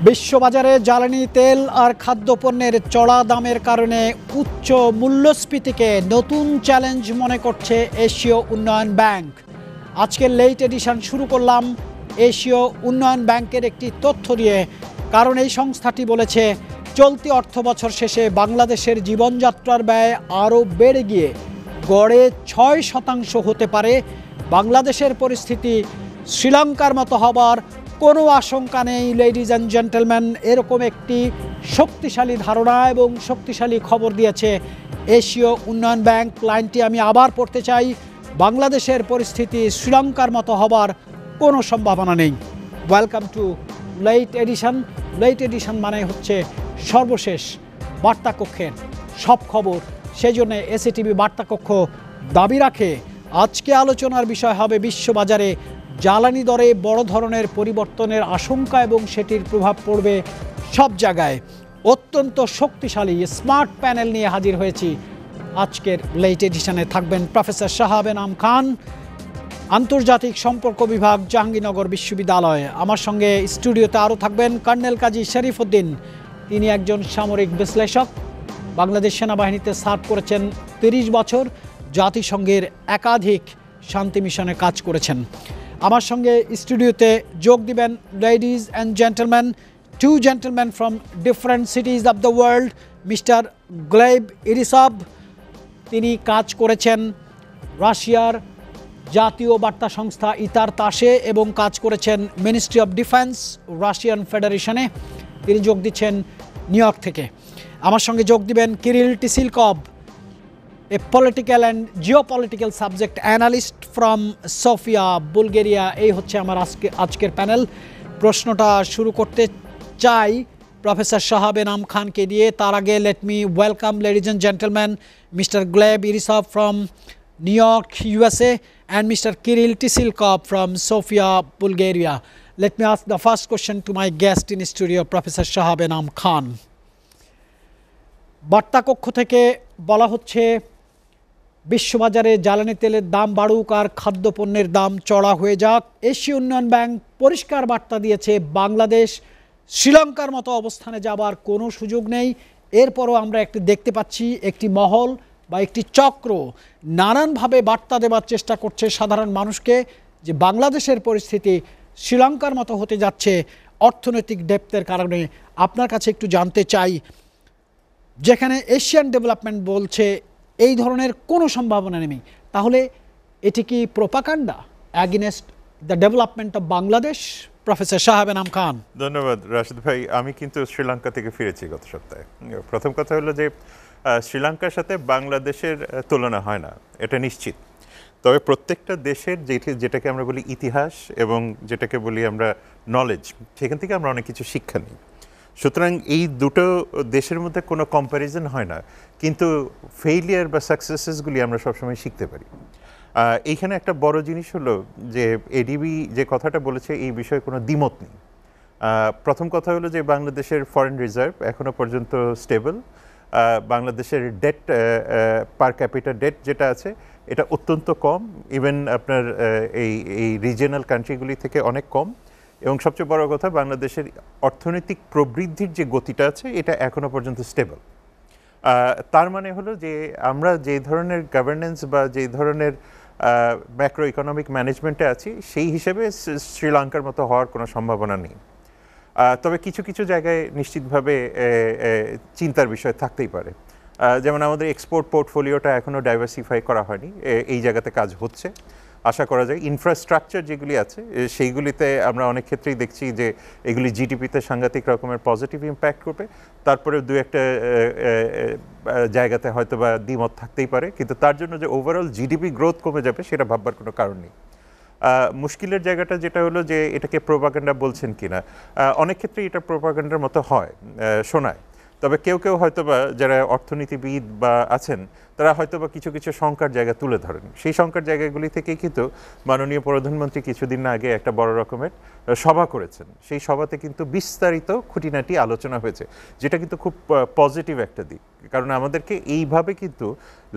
বিশ্ববাজারে জ্বালানি তেল আর খাদ্যপণ্যের চড়া দামের কারণে উচ্চ মূল্যস্ফীতিকে নতুন চ্যালেঞ্জ মনে করছে এশীয় উন্নয়ন ব্যাংক। আজকের লেট এডিশন শুরু করলাম এশীয় উন্নয়ন ব্যাংকের একটি তথ্য দিয়ে, কারণ এই সংস্থাটি বলেছে চলতি অর্থবছর শেষে বাংলাদেশের জীবনযাত্রার ব্যয় আরও বেড়ে গিয়ে গড়ে 6% হতে পারে। বাংলাদেশের পরিস্থিতি শ্রীলঙ্কার মতো হবার কোনো আশঙ্কা নেই। লেডিজ অ্যান্ড জেন্টলম্যান, এরকম একটি শক্তিশালী ধারণা এবং শক্তিশালী খবর দিয়েছে এশীয় উন্নয়ন ব্যাংক। লাইনটি আমি আবার পড়তে চাই, বাংলাদেশের পরিস্থিতি শ্রীলঙ্কার মতো হবার কোনো সম্ভাবনা নেই। Welcome to late edition. Late edition মানে হচ্ছে সর্বশেষ বার্তাকক্ষের সব খবর, সেই জন্য এসএটিভি বার্তাকক্ষ দাবি রাখে আজকে আলোচনার বিষয় হবে বিশ্ববাজারে জ্বালানি দরে বড় ধরনের পরিবর্তনের আশঙ্কা এবং সেটির প্রভাব পড়বে সব জায়গায়। অত্যন্ত শক্তিশালী স্মার্ট প্যানেল নিয়ে হাজির হয়েছি। আজকের লেট এডিশনে থাকবেন প্রফেসর শাহাব এনাম খান, আন্তর্জাতিক সম্পর্ক বিভাগ, জাহাঙ্গীরনগর বিশ্ববিদ্যালয়। আমার সঙ্গে স্টুডিওতে আরও থাকবেন কর্নেল কাজী শরীফ উদ্দিন, তিনি একজন সামরিক বিশ্লেষক, বাংলাদেশ সেনাবাহিনীতে সার্ভ করেছেন 30 বছর, জাতিসংঘের একাধিক শান্তি মিশনে কাজ করেছেন। আমার সঙ্গে স্টুডিওতে যোগ দিবেন ladies and gentleman, 2 gentlemen from different cities of the world, mister Gleb Irisov, তিনি কাজ করেছেন রাশিয়ার জাতীয় বার্তা সংস্থা ইতার তাসে এবং কাজ করেছেন মিনিস্ট্রি অফ ডিফেন্স রাশিয়ান ফেডারেশনে, তিনি যোগ দিচ্ছেন নিউ ইয়র্ক থেকে। আমার সঙ্গে যোগ দিবেন Kirill Tsilkov, a political and geopolitical subject analyst from Sofia, Bulgaria. এই হচ্ছে আমার আজকের প্যানেল। প্রশ্নটা শুরু করতে চাই প্রফেসর শাহাব এনাম খানকে দিয়ে। তার আগে let me welcome ladies and gentleman mister Gleb Irisov from New York USA and Mr. Kirill Tisilkov from Sofia, Bulgaria. Let me ask the first question to my guest in studio, Professor Shahab Enam Khan. বার্তাকক্ষ থেকে বলা হচ্ছে বিশ্ববাজারে জ্বালানি তেলের দাম বাড়ুক আর খাদ্যপণ্যের দাম চড়া হয়ে যাক। এশীয় উন্নয়ন ব্যাংক পরিষ্কার বার্তা দিয়েছে বাংলাদেশ শ্রীলঙ্কার মতো অবস্থানে যাবার কোনো সুযোগ নেই। এরপরও আমরা একটি দেখতে পাচ্ছি একটি মহল বা একটি চক্র নানানভাবে বার্তা দেওয়ার চেষ্টা করছে সাধারণ মানুষকে যে বাংলাদেশের পরিস্থিতি শ্রীলঙ্কার মতো হতে যাচ্ছে অর্থনৈতিক ডেপ্থের কারণে। আপনার কাছে একটু জানতে চাই, যেখানে এশিয়ান ডেভেলপমেন্ট বলছে এই ধরনের কোনো সম্ভাবনা নেই, তাহলে এটি কি propaganda against the development of Bangladesh? Professor Shahab Enam Khan. ধন্যবাদ রাশিদ ভাই। আমি কিন্তু শ্রীলঙ্কা থেকে ফিরেছি গত সপ্তাহে। প্রথম কথা হলো যে শ্রীলঙ্কার সাথে বাংলাদেশের তুলনা হয় না, এটা নিশ্চিত। তবে প্রত্যেকটা দেশের যেটাকে আমরা বলি ইতিহাস এবং যেটাকে বলি আমরা নলেজ, সেখান থেকে আমরা অনেক কিছু শিক্ষা নিই। সুতরাং এই দুটো দেশের মধ্যে কোনো কম্প্যারিজন হয় না, কিন্তু ফেইলিয়ার বা সাকসেসেসগুলি আমরা সবসময় শিখতে পারি। এইখানে একটা বড় জিনিস হলো যে এডিবি যে কথাটা বলেছে এই বিষয়ে কোনো দ্বিমত নেই। প্রথম কথা হলো যে বাংলাদেশের ফরেন রিজার্ভ এখনও পর্যন্ত স্টেবল। বাংলাদেশের ডেট পার ক্যাপিটা ডেট যেটা আছে এটা অত্যন্ত কম, ইভেন আপনার এই রিজিয়নাল কান্ট্রিগুলি থেকে অনেক কম। এবং সবচেয়ে বড় কথা, বাংলাদেশের অর্থনৈতিক প্রবৃদ্ধির যে গতিটা আছে এটা এখনও পর্যন্ত স্টেবল। তার মানে হলো যে আমরা যে ধরনের গভর্নেন্স বা যে ধরনের ম্যাক্রো ইকোনমিক ম্যানেজমেন্টে আছি সেই হিসেবে শ্রীলঙ্কার মতো হওয়ার কোনো সম্ভাবনা নেই। তবে কিছু কিছু জায়গায় নিশ্চিতভাবে চিন্তার বিষয় থাকতেই পারে। যেমন আমাদের এক্সপোর্ট পোর্টফোলিওটা এখনও ডাইভার্সিফাই করা হয়নি, এই জায়গাতে কাজ হচ্ছে। আশা করা যায় ইনফ্রাস্ট্রাকচার যেগুলি আছে সেইগুলিতে আমরা অনেক ক্ষেত্রেই দেখছি যে এগুলি জিডিপিতে সাংঘাতিক রকমের পজিটিভ ইম্প্যাক্ট করবে। তারপরে দু একটা জায়গাতে হয়তো বা দ্বিমত থাকতেই পারে, কিন্তু তার জন্য যে ওভারঅল জিডিপি গ্রোথ কমে যাবে সেটা ভাববার কোনো কারণ নেই। মুশকিলের জায়গাটা যেটা হলো যে এটাকে প্রোপাগান্ডা বলছেন কিনা, অনেক ক্ষেত্রেই এটা প্রোপাগান্ডার মতো হয়, শোনায়। তবে কেউ কেউ হয়তোবা যারা অর্থনীতিবিদ বা আছেন তারা হয়তোবা কিছু কিছু শঙ্কার জায়গা তুলে ধরেন। সেই শঙ্কার জায়গাগুলি থেকেই কিন্তু মাননীয় প্রধানমন্ত্রী কিছুদিন আগে একটা বড় রকমের সভা করেছেন। সেই সভাতে কিন্তু বিস্তারিত খুঁটিনাটি আলোচনা হয়েছে, যেটা কিন্তু খুব পজিটিভ একটা দিক। কারণ আমাদেরকে এইভাবে কিন্তু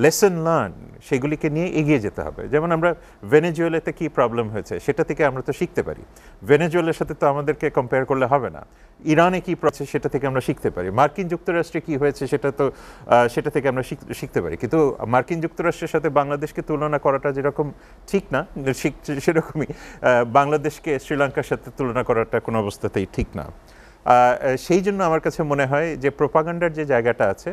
লেসন লার্ন সেগুলিকে নিয়ে এগিয়ে যেতে হবে। যেমন আমরা ভেনেজুয়েলাতে কি প্রবলেম হয়েছে সেটা থেকে আমরা তো শিখতে পারি। ভেনেজুয়েলার সাথে তো আমাদেরকে কম্পেয়ার করলে হবে না। ইরানে কি প্রসেস সেটা থেকে আমরা শিখতে পারি। মার্কিন যুক্তরাষ্ট্রে কি হয়েছে সেটা থেকে আমরা শিখতে পারি। কিন্তু মার্কিন যুক্তরাষ্ট্রের সাথে বাংলাদেশকে তুলনা করাটা যেরকম ঠিক না, সেরকমই বাংলাদেশকে শ্রীলঙ্কার সাথে তুলনা করাটা কোনো অবস্থাতেই ঠিক না। সেই জন্য আমার কাছে মনে হয় যে প্রোপাগান্ডার যে জায়গাটা আছে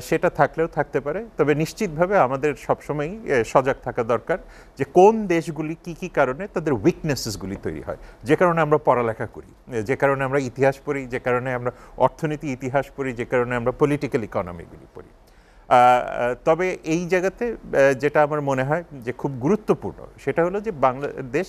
সেটা থাকলেও থাকতে পারে, তবে নিশ্চিতভাবে আমাদের সবসময়ই সজাগ থাকা দরকার যে কোন দেশগুলি কি কি কারণে তাদের উইকনেসেসগুলি তৈরি হয়, যে কারণে আমরা পড়ালেখা করি, যে কারণে আমরা ইতিহাস পড়ি, যে কারণে আমরা অর্থনীতি ইতিহাস পড়ি, যে কারণে আমরা পলিটিক্যাল ইকোনমিগুলি পড়ি। তবে এই জায়গাতে যেটা আমার মনে হয় যে খুব গুরুত্বপূর্ণ সেটা হলো যে বাংলাদেশ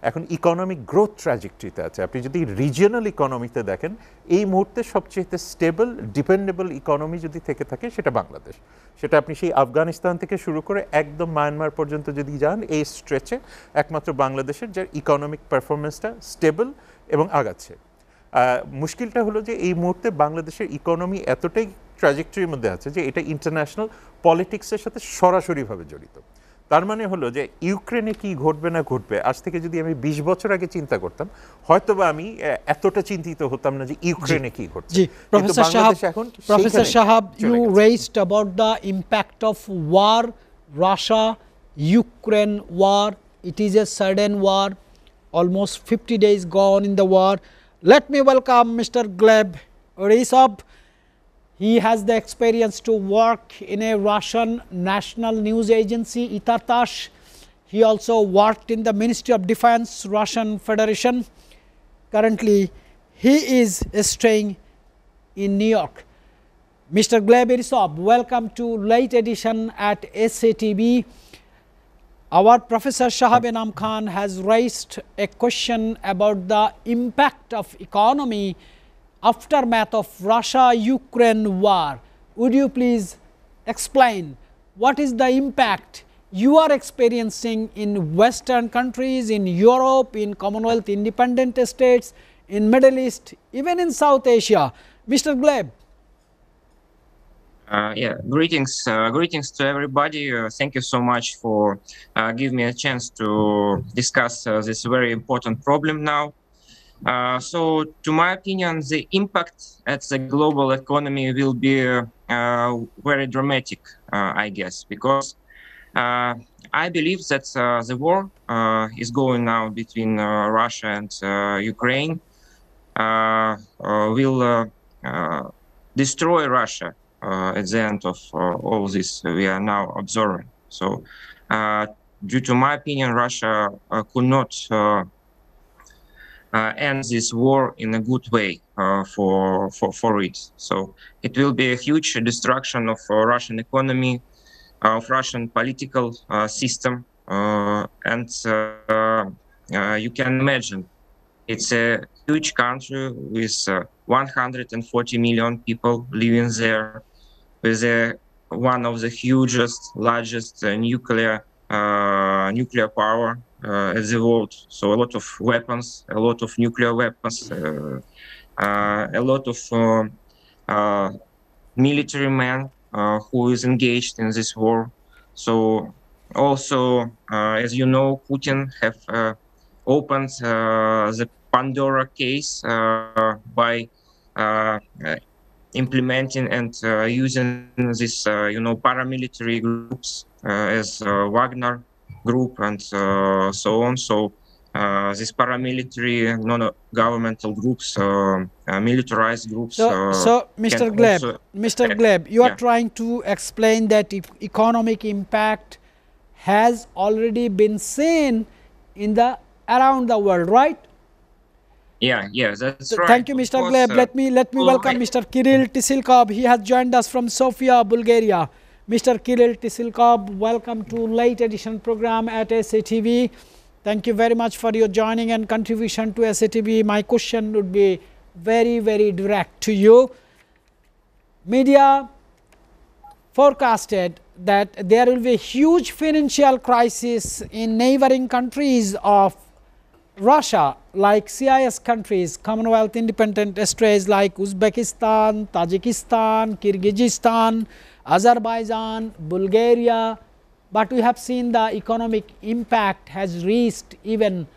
এখন ইকোনমিক গ্রোথ ট্র্যাজেক্টরিতে আছে। আপনি যদি রিজিওনাল ইকোনমিতে দেখেন এই মুহূর্তে সবচেয়ে স্টেবল ডিপেন্ডেবল ইকোনমি যদি থেকে থাকে সেটা বাংলাদেশ। সেটা আপনি সেই আফগানিস্তান থেকে শুরু করে একদম মায়ানমার পর্যন্ত যদি যান, এই স্ট্রেচে একমাত্র বাংলাদেশের যার ইকোনমিক পারফরমেন্সটা স্টেবল এবং আগাচ্ছে। মুশকিলটা হলো যে এই মুহূর্তে বাংলাদেশের ইকোনমি এতটাই ট্র্যাজেক্টরির মধ্যে আছে যে এটা ইন্টারন্যাশনাল পলিটিক্সের সাথে সরাসরিভাবে জড়িত। তার মানে হলো যে ইউক্রেনে কি ঘটবে না ঘটবে, আজ থেকে যদি আমি 20 বছর আগে চিন্তা করতাম হয়তোবা আমি এতটা চিন্তিত হতাম না যে ইউক্রেনে কি ঘটছে। Professor Shahab, you raised about the impact of war, Russia-Ukraine war. It is a sudden war, almost 50 days gone in the war. Let me welcome Mr. Gleb Orisov. He has the experience to work in a Russian national news agency, Itartash. He also worked in the Ministry of Defense, Russian Federation. Currently, he is staying in New York. Mr. Gleb Orisov, welcome to late edition at SATV. Our Professor Shahab Enam Khan has raised a question about the impact of economy aftermath of Russia-Ukraine war. Would you please explain what is the impact you are experiencing in Western countries, in Europe, in Commonwealth independent states, in Middle East, even in South Asia? Mr. Gleb. Greetings to everybody. Thank you so much for giving me a chance to discuss this very important problem now. So, to my opinion, the impact at the global economy will be very dramatic, I guess, because I believe that the war is going now between Russia and Ukraine will destroy Russia at the end of all this we are now observing. So, due to my opinion, Russia could not end this war in a good way for it. So it will be a huge destruction of Russian economy, of Russian political system, and you can imagine it's a huge country with 140 million people living there, with one of the largest nuclear power at the world. So a lot of weapons, a lot of nuclear weapons, a lot of military men who is engaged in this war. So also, as you know, Putin have opened the Pandora case by implementing and using this, paramilitary groups as Wagner group and so on. So these paramilitary non-governmental groups, militarized groups. So Mr. Gleb, you are trying to explain that economic impact has already been seen in around the world, right? Yeah, that's right. Thank you, Mr. Gleb. Let me welcome Mr. Kirill Tisilkov. He has joined us from Sofia, Bulgaria. Mr. Kirill Tisilkov, welcome to late edition program at SATV. Thank you very much for your joining and contribution to SATV. My question would be very, very direct to you. Media forecasted that there will be a huge financial crisis in neighboring countries of Russia, like CIS countries, Commonwealth independent states like Uzbekistan, Tajikistan, Kyrgyzstan, Azerbaijan, Bulgaria, but we have seen the economic impact has reached even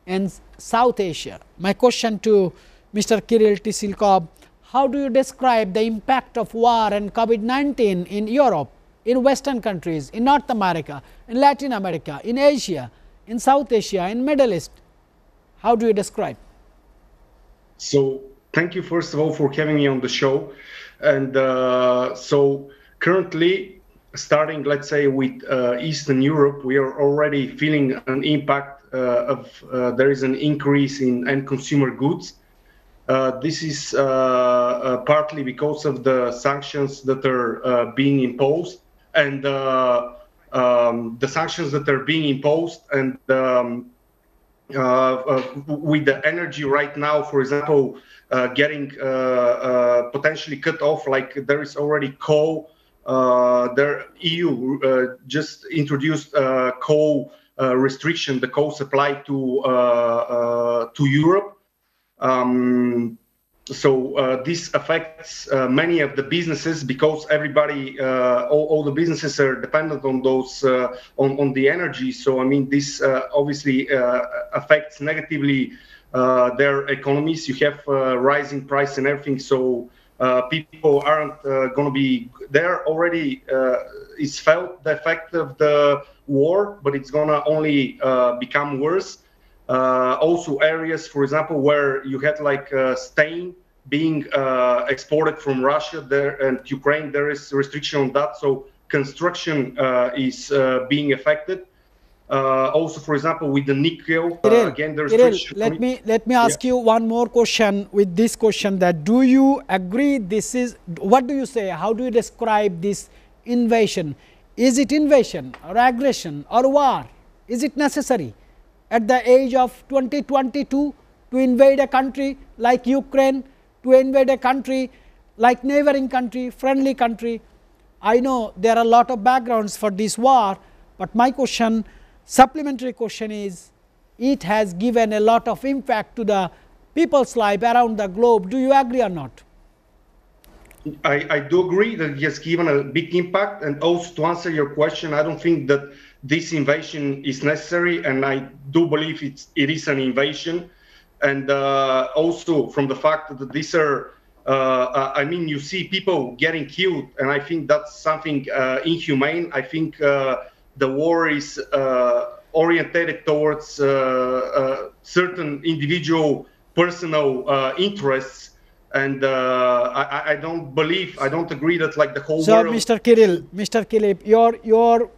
in South Asia. My question to Mr. Kirill Tissilkov, how do you describe the impact of war and COVID-19 in Europe, in Western countries, in North America, in Latin America, in Asia, in South Asia, in Middle East? How do you describe? So thank you first of all for having me on the show. And so currently, starting let's say with Eastern Europe, we are already feeling an impact of there is an increase in end consumer goods. This is partly because of the sanctions that are being imposed, and the sanctions that are being imposed, and with the energy right now, for example, getting potentially cut off, like there is already coal. The EU just introduced coal restriction, the coal supply to Europe. So this affects many of the businesses, because everybody, all the businesses are dependent on those on the energy. So I mean, this obviously affects negatively their economies. You have rising price and everything. So people aren't going to be there already. It's felt the effect of the war, but it's going to only become worse. Also areas, for example, where you had like stain being exported from Russia there and Ukraine, there is restriction on that. So construction is being affected. Also, for example, with the nickel, again, the restriction. Let me ask you one more question with this question, that do you agree this is, what do you say, how do you describe this invasion? Is it invasion or aggression or war? Is it necessary at the age of 2022 to invade a country like Ukraine, to invade a country like neighboring country, friendly country? I know there are a lot of backgrounds for this war, but my question, supplementary question is, it has given a lot of impact to the people's life around the globe. Do you agree or not? I do agree that it has given a big impact. And also, to answer your question, I don't think that this invasion is necessary, and I do believe it is an invasion. And also from the fact that these are, I mean, you see people getting killed, and I think that's something inhumane. I think the war is oriented towards certain individual personal interests. And I don't agree that like the whole world. So Mr. Kirill, your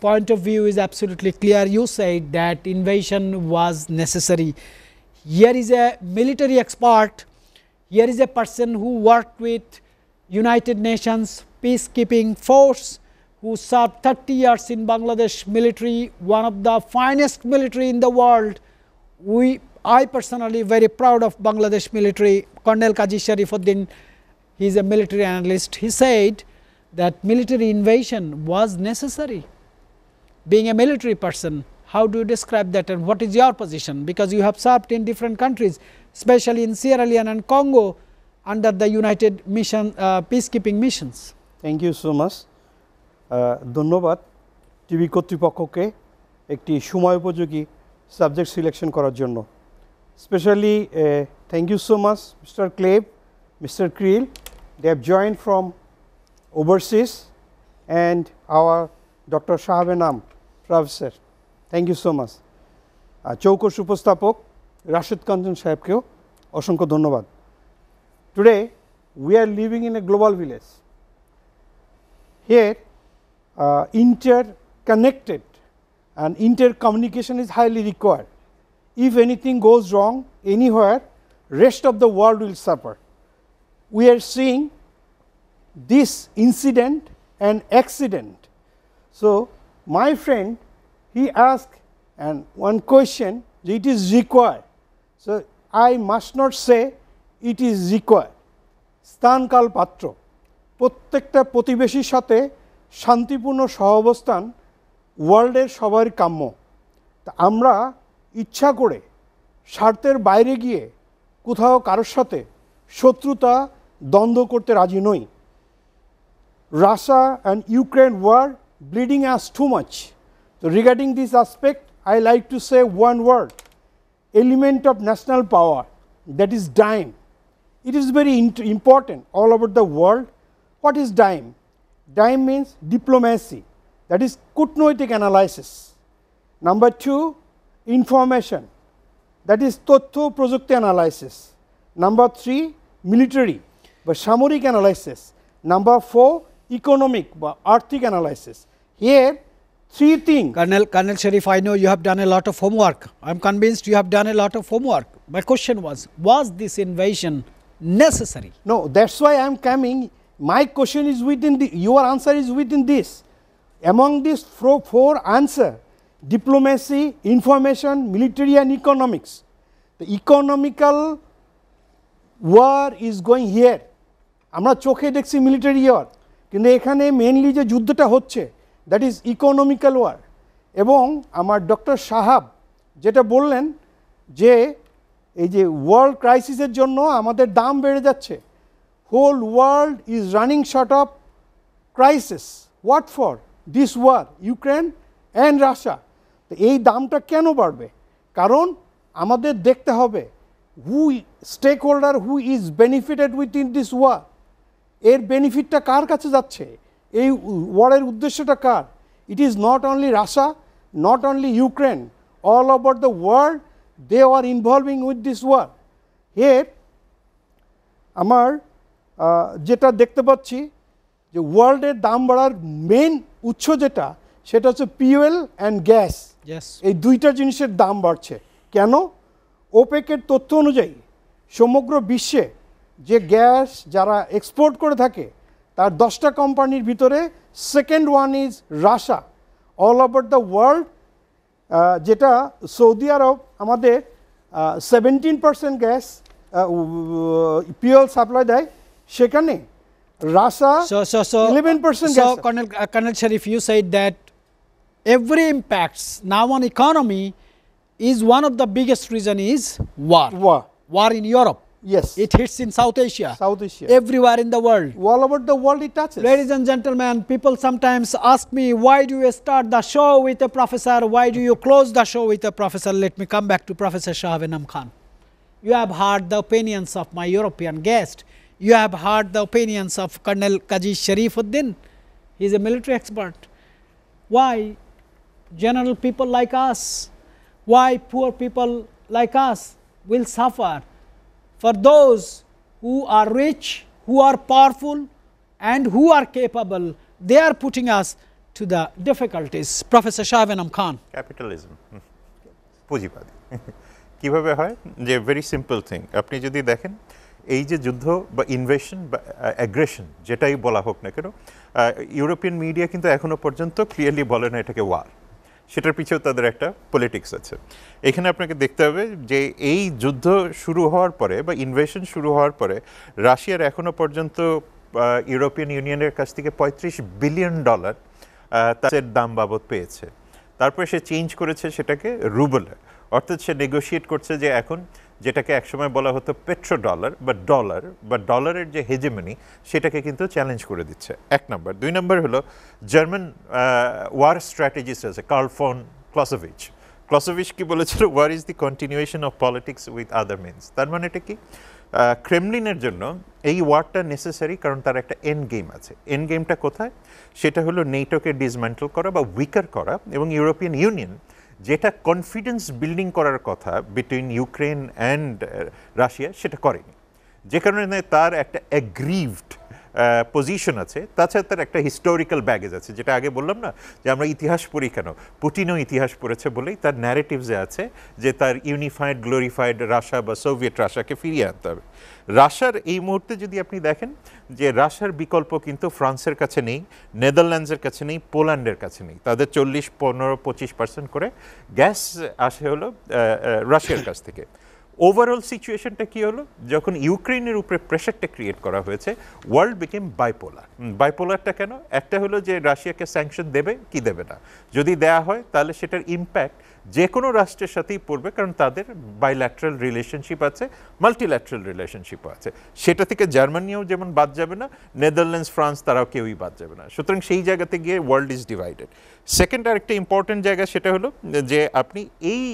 point of view is absolutely clear. You said that invasion was necessary. Here is a military expert. Here is a person who worked with United Nations peacekeeping force, who served 30 years in Bangladesh military, one of the finest military in the world. I personally very proud of Bangladesh military. Colonel Kaji Sharifuddin, he is a military analyst. He said that military invasion was necessary. Being a military person, how do you describe that, and what is your position? Because you have served in different countries, especially in Sierra Leone and Congo, under the United Mission peacekeeping missions. Thank you so much. ধন্যবাদ TV কর্তৃপক্ষকে একটি সময় উপযোগী subject selection করার জন্য। Especially thank you so much Mr. Kleb, Mr. Kirill. They have joined from overseas, and our Dr. Shahabenam Professor. Thank you so much. চৌকস উপস্থাপক রাশেদ কাঞ্চন সাহেবকেও অসংখ্য ধন্যবাদ। Today we are living in a global village. Here interconnected and intercommunication is highly required. If anything goes wrong anywhere, rest of the world will suffer. We are seeing this incident and accident. So my friend, he asked and one question, it is required. So I must not say it is required. স্থান কাল পাত্র, প্রত্যেকটা প্রতিবেশীর সাথে শান্তিপূর্ণ সহাবস্থান ওয়ার্ল্ডের সবার কাম্য। তা আমরা ইচ্ছা করে স্বার্থের বাইরে গিয়ে কোথাও কারোর সাথে শত্রুতা দ্বন্দ্ব করতে রাজি নই। Russia and Ukraine war bleeding us too much. So regarding this aspect, I like to say one word, element of national power, that is dime. It is very important all over the world. What is dime? Dime means diplomacy, that is কূটনৈতিক analysis. Number 2, information, that is তথ্য প্রযুক্তি analysis. Number 3, military বা সামরিক analysis. Number 4, economic বা আর্থিক analysis. Here 3 things. Colonel Sharif, I know you have done a lot of homework. I'm convinced you have done a lot of homework. My question was this invasion necessary? No, that's why I am coming. My question is within your answer is within this. Among these 4 answer, diplomacy, information, military and economics. The economical war is going here. আমরা চোখে দেখছি military war, কিন্তু এখানে mainly যে যুদ্ধটা হচ্ছে that is economical war. এবং আমার ডক্টর সাহাব যেটা বললেন যে এই যে ওয়ার্ল্ড ক্রাইসিসের জন্য আমাদের দাম বেড়ে যাচ্ছে, whole world is running short of crisis. What for this war, Ukraine and Russia. তো এই দামটা কেন বাড়বে? কারণ আমাদের দেখতে হবে who stakeholder who is benefited within this war. এর বেনিফিটটা কার কাছে যাচ্ছে, এই ওয়ারের উদ্দেশ্যটা কার? It is not only Russia, not only Ukraine, all over the world they are involving with this war. এর আমার যেটা দেখতে পাচ্ছি যে ওয়ার্ল্ডের দাম বাড়ার মেন উৎস যেটা, সেটা হচ্ছে পিওয়েল অ্যান্ড গ্যাস। এই দুইটা জিনিসের দাম বাড়ছে। কেন? ওপেকের তথ্য অনুযায়ী সমগ্র বিশ্বে যে গ্যাস যারা এক্সপোর্ট করে থাকে তার 10টা কোম্পানির ভিতরে second one is Russia. All over the world যেটা সৌদি আরব আমাদের 17% গ্যাস পিওল সাপ্লাই দেয়, সেখানে Russia 11% gas. So Colonel Sharif, you said that every impacts now on economy is one of the biggest reason is war in Europe. Yes, it hits in South Asia, everywhere in the world, all over the world it touches. Ladies and gentlemen, people sometimes ask me, why do you start the show with a professor, why do you close the show with a professor? Let me come back to Professor Shahavinam Khan. You have heard the opinions of my European guest. You have heard the opinions of Colonel Qazi Sharifuddin. He is a military expert. Why general people like us, why poor people like us will suffer? For those who are rich, who are powerful and who are capable, they are putting us to the difficulties. Professor Shahavinam Khan. Capitalism, পুঁজিবাদী কিভাবে হয়? যে very simple thing, আপনি যদি দেখেন এই যে যুদ্ধ বা ইনভেশন বা অ্যাগ্রেশন যেটাই বলা হোক না কেন, ইউরোপিয়ান মিডিয়া কিন্তু এখনো পর্যন্ত ক্লিয়ারলি বলে না এটাকে ওয়ার। সেটার পিছেও তাদের একটা পলিটিক্স আছে। এখানে আপনাকে দেখতে হবে যে এই যুদ্ধ শুরু হওয়ার পরে বা ইনভেশন শুরু হওয়ার পরে রাশিয়ার এখনো পর্যন্ত ইউরোপিয়ান ইউনিয়নের কাছ থেকে $35 বিলিয়ন তাদের দাম বাবদ পেয়েছে। তারপরে সে চেঞ্জ করেছে সেটাকে রুবলে, অর্থাৎ সে নেগোশিয়েট করছে যে এখন যেটাকে একসময় বলা হতো পেট্রো ডলার বা ডলারের যে হেজেমনি সেটাকে কিন্তু চ্যালেঞ্জ করে দিচ্ছে, 1 নম্বর। 2 নম্বর হলো জার্মান ওয়ার স্ট্র্যাটেজিস্ট আছে কার্ল ফন ক্লসোভিচ কি বলেছিল, war is the continuation of politics with other means. তার মানে এটা কি, ক্রেমলিনের জন্য এই ওয়ারটা নেসেসারি, কারণ তার একটা এন্ড গেম আছে। এন্ড গেমটা কোথায়? সেটা হলো নেটোকে ডিসম্যান্টল করা বা উইকার করা, এবং ইউরোপিয়ান ইউনিয়ন যেটা কনফিডেন্স বিল্ডিং করার কথা বিটুইন ইউক্রেন অ্যান্ড রাশিয়া সেটা করেনি, যে কারণে তার একটা অ্যাগ্রিভড পজিশন আছে। তাছাড়া তার একটা হিস্টোরিক্যাল ব্যাগেজ আছে, যেটা আগে বললাম না যে আমরা ইতিহাস পড়ি কেন, পুটিনও ইতিহাস পড়েছে বলেই তার ন্যারেটিভসে আছে যে তার ইউনিফাইড গ্লোরিফাইড রাশিয়া বা সোভিয়েত রাশিয়াকে ফিরিয়ে আনতে হবে। রাশিয়ার এই মুহূর্তে যদি আপনি দেখেন যে রাশিয়ার বিকল্প কিন্তু ফ্রান্সের কাছে নেই, নেদারল্যান্ডসের কাছে নেই, পোল্যান্ডের কাছে নেই। তাদের 40, 15, 25% করে গ্যাস আসে হলো রাশিয়ার কাছ থেকে। ওভারঅল সিচুয়েশনটা কি হলো, যখন ইউক্রেনের উপরে প্রেশারটা ক্রিয়েট করা হয়েছে, ওয়ার্ল্ড বিকেম বাইপোলার। বাইপোলারটা কেন? একটা হলো যে রাশিয়াকে স্যাংশন দেবে কি দেবে না, যদি দেয়া হয় তাহলে সেটার ইম্প্যাক্ট যে কোনো রাষ্ট্রের সাথেই পড়বে, কারণ তাদের বাইল্যাটারাল রিলেশনশিপ আছে, মাল্টিল্যাটারাল রিলেশনশিপও আছে। সেটা থেকে জার্মানিও যেমন বাদ যাবে না, নেদারল্যান্ডস, ফ্রান্স তারাও কেউই বাদ যাবে না। সুতরাং সেই জায়গাতে গিয়ে ওয়ার্ল্ড ইজ ডিভাইডেড। সেকেন্ড আরেকটা ইম্পর্টেন্ট জায়গা সেটা হলো যে আপনি এই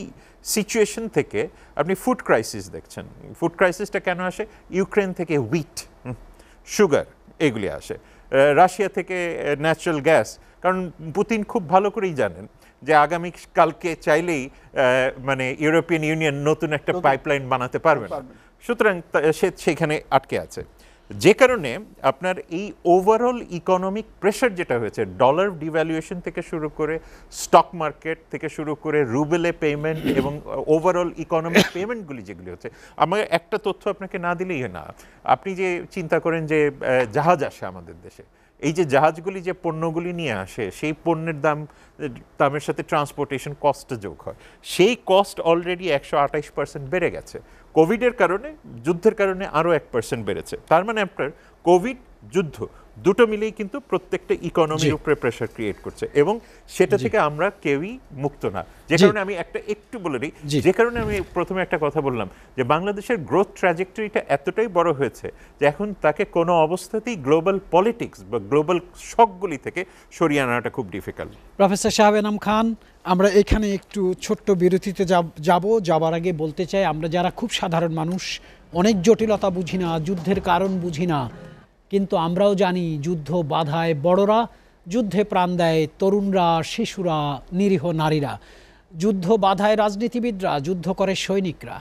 সিচুয়েশন থেকে আপনি ফুড ক্রাইসিস দেখছেন। ফুড ক্রাইসিসটা কেন আসে? ইউক্রেন থেকে হুইট, সুগার এগুলি আসে, রাশিয়া থেকে ন্যাচারাল গ্যাস। কারণ পুতিন খুব ভালো করেই জানেন যে আগামী কালকে চাইলেই মানে ইউরোপিয়ান ইউনিয়ন নতুন একটা পাইপলাইন বানাতে পারবে না, সুতরাং সে সেখানে আটকে আছে। যে কারণে আপনার এই ওভারঅল ইকোনমিক প্রেশার যেটা হয়েছে, ডলার ডিভ্যালুয়েশন থেকে শুরু করে স্টক মার্কেট থেকে শুরু করে রুবেলে পেমেন্ট এবং ওভারঅল ইকোনমিক পেমেন্টগুলি যেগুলি হচ্ছে, আমার একটা তথ্য আপনাকে না দিলেই না। আপনি যে চিন্তা করেন যে জাহাজ আসে আমাদের দেশে, এই যে জাহাজগুলি যে পণ্যগুলি নিয়ে আসে, সেই পণ্যের দামের সাথে ট্রান্সপোর্টেশন কস্ট যোগ হয়, সেই কস্ট অলরেডি 128% বেড়ে গেছে। কোভিডের কারণে, যুদ্ধের কারণে আরও 1% বেড়েছে। তার মানে আপনার কোভিড, যুদ্ধ দুটো মিলেই কিন্তু প্রত্যেকটা ইকোনমির উপরে প্রেশার ক্রিয়েট করছে, এবং সেটা থেকে আমরা কেউই মুক্ত না। যে কারণে আমি একটু বলে দিই, যে কারণে আমি প্রথমে একটা কথা বললাম যে বাংলাদেশের গ্রোথ ট্র্যাজেক্টরিটা এতটাই বড় হয়েছে যে এখন তাকে কোনো অবস্থাতেই গ্লোবাল পলিটিক্স বা গ্লোবাল শকগুলি থেকে সরিয়ে আনাটা খুব ডিফিকাল্ট। প্রফেসর শাহাব এনাম খান, আমরা এখানে একটু ছোট্ট বিরতিতে যাবার আগে বলতে চাই, আমরা যারা খুব সাধারণ মানুষ, অনেক জটিলতা বুঝি না, যুদ্ধের কারণ বুঝি না, কিন্তু আমরাও জানি যুদ্ধ বাধায় বড়রা, যুদ্ধে প্রাণ দেয় তরুণরা, শিশুরা, নিরীহ নারীরা, যুদ্ধ বাধায় রাজনীতিবিদরা, যুদ্ধ করে সৈনিকরা,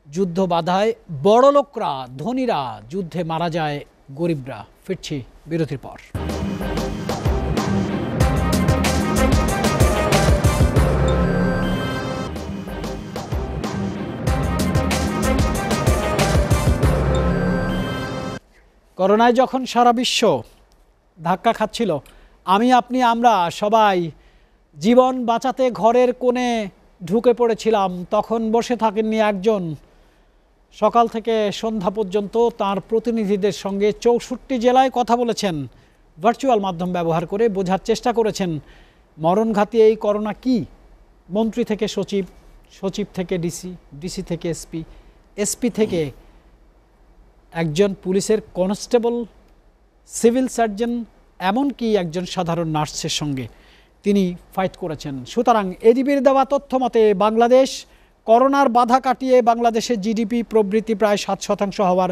যুদ্ধ বাধায় বড়লোকরা, ধনীরা, যুদ্ধে মারা যায় গরিবরা। ফিরছি বিরতির পর। করোনায় যখন সারা বিশ্ব ধাক্কা খাচ্ছিল, আপনি আমরা সবাই জীবন বাঁচাতে ঘরের কোণে ঢুকে পড়েছিলাম। তখন বসে থাকেননি একজন, সকাল থেকে সন্ধ্যা পর্যন্ত তার প্রতিনিধিদের সঙ্গে 64 জেলায় কথা বলেছেন, ভার্চুয়াল মাধ্যম ব্যবহার করে বোঝার চেষ্টা করেছেন মরণঘাতী এই করোনা কি। মন্ত্রী থেকে সচিব, সচিব থেকে ডিসি, ডিসি থেকে এসপি, এসপি থেকে একজন পুলিশের কনস্টেবল, সিভিল সার্জন, এমনকি একজন সাধারণ নার্সের সঙ্গে তিনি ফাইট করেছেন। সুতরাং এডিবির দেওয়া তথ্য মতে বাংলাদেশ করোনার বাধা কাটিয়ে বাংলাদেশের জিডিপি প্রবৃদ্ধি প্রায় 7% হওয়ার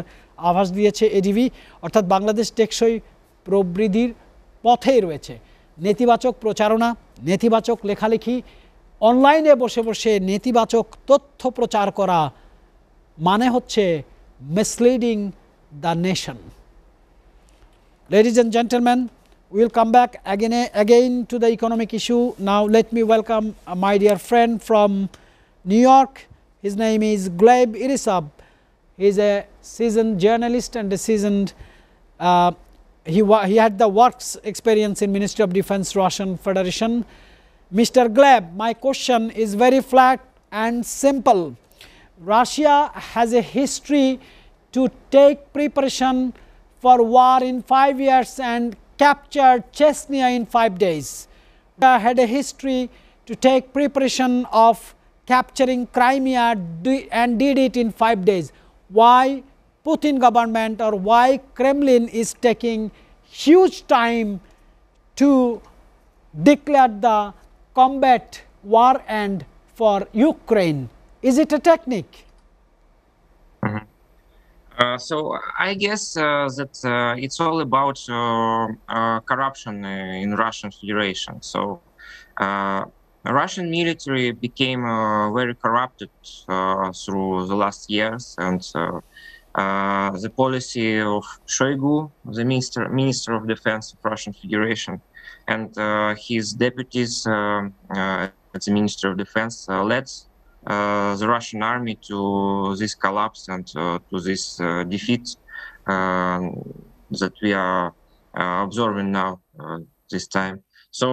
আভাস দিয়েছে এডিবি, অর্থাৎ বাংলাদেশ টেকসই প্রবৃদ্ধির পথেই রয়েছে। নেতিবাচক প্রচারণা, নেতিবাচক লেখালেখি, অনলাইনে বসে বসে নেতিবাচক তথ্য প্রচার করা মানে হচ্ছে misleading the nation. Ladies and gentlemen, we will come back again to the economic issue. Now let me welcome my dear friend from New York. His name is Gleb Irisab. He is a seasoned journalist and a seasoned he had the works experience in Ministry of Defense, Russian Federation. Mr. Gleb, my question is very flat and simple. Russia has a history to take preparation for war in 5 years and capture Chechnya in 5 days. Russia had a history to take preparation of capturing Crimea and did it in 5 days. Why Putin government or why Kremlin is taking huge time to declare the combat war end for Ukraine? Is it a technique? So I guess that it's all about corruption in Russian Federation. So Russian military became very corrupted through the last years, and the policy of Shoigu, the Minister of Defense of Russian Federation, and his deputies at the Ministry of Defense led the Russian army to this collapse and to this defeat that we are observing now this time. So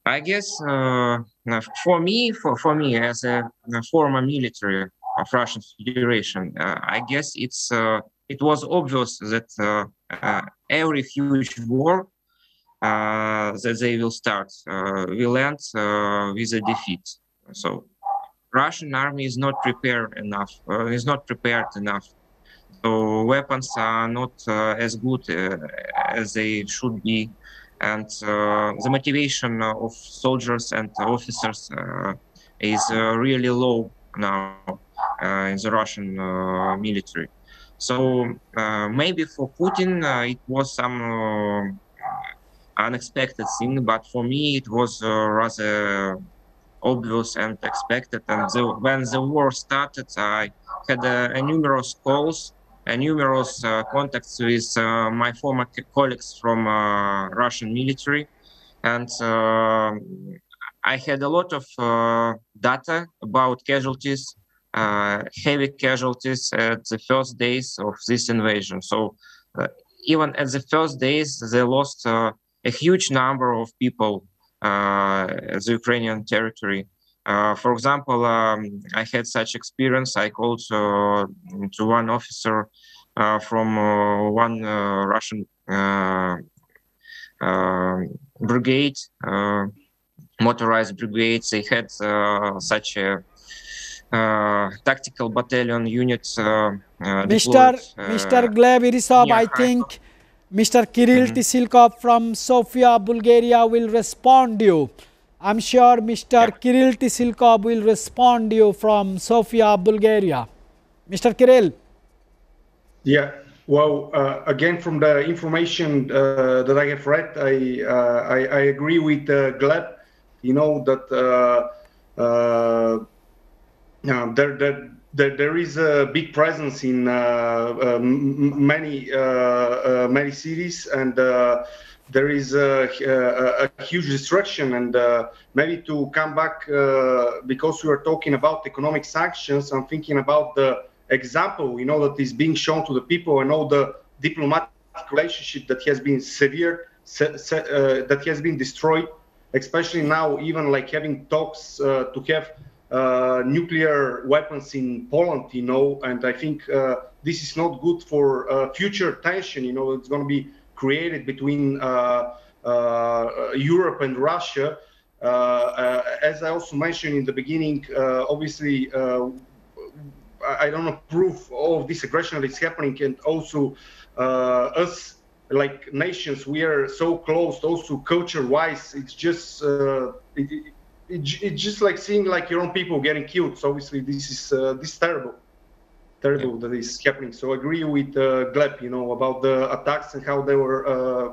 I guess for me as a former military Russian Federation. I guess it was obvious that every huge war that they will start will end with a defeat. So Russian army is not prepared enough. So weapons are not as good as they should be, and the motivation of soldiers and officers is really low now in the Russian military. So maybe for Putin it was some unexpected thing, but for me it was rather obvious and expected. And when the war started, I had numerous calls and numerous contacts with my former colleagues from Russian military, and I had a lot of data about casualties, heavy casualties at the first days of this invasion. So even at the first days, they lost a huge number of people at the Ukrainian territory. For example, I had such experience. I called to one officer from one Russian brigade, motorized brigade. They had such a tactical battalion units deployed. Mr. Gleb Irisov, I think Mr. Kirill Tisilkov from Sofia, Bulgaria will respond to you. I'm sure Mr. Kirill Tisilkov will respond to you from Sofia, Bulgaria. Mr. Kirill. Yeah, well, again, from the information that I have read, I agree with Gleb, you know, that there is a big presence in many cities, and there is a huge destruction. And maybe to come back, because we are talking about economic sanctions, I'm thinking about the example, you know, that is being shown to the people, and all the diplomatic relationship that has been that has been destroyed, especially now, even like having talks to have nuclear weapons in Poland, you know, and I think this is not good for future tension, you know, it's going to be created between Europe and Russia. As I also mentioned in the beginning, obviously, I don't approve of this aggression that is happening, and also us, like nations, we are so close, also culture-wise. It's just it's just like seeing like your own people getting killed. So obviously this is terrible that is happening. So I agree with Gleb, you know, about the attacks and how they were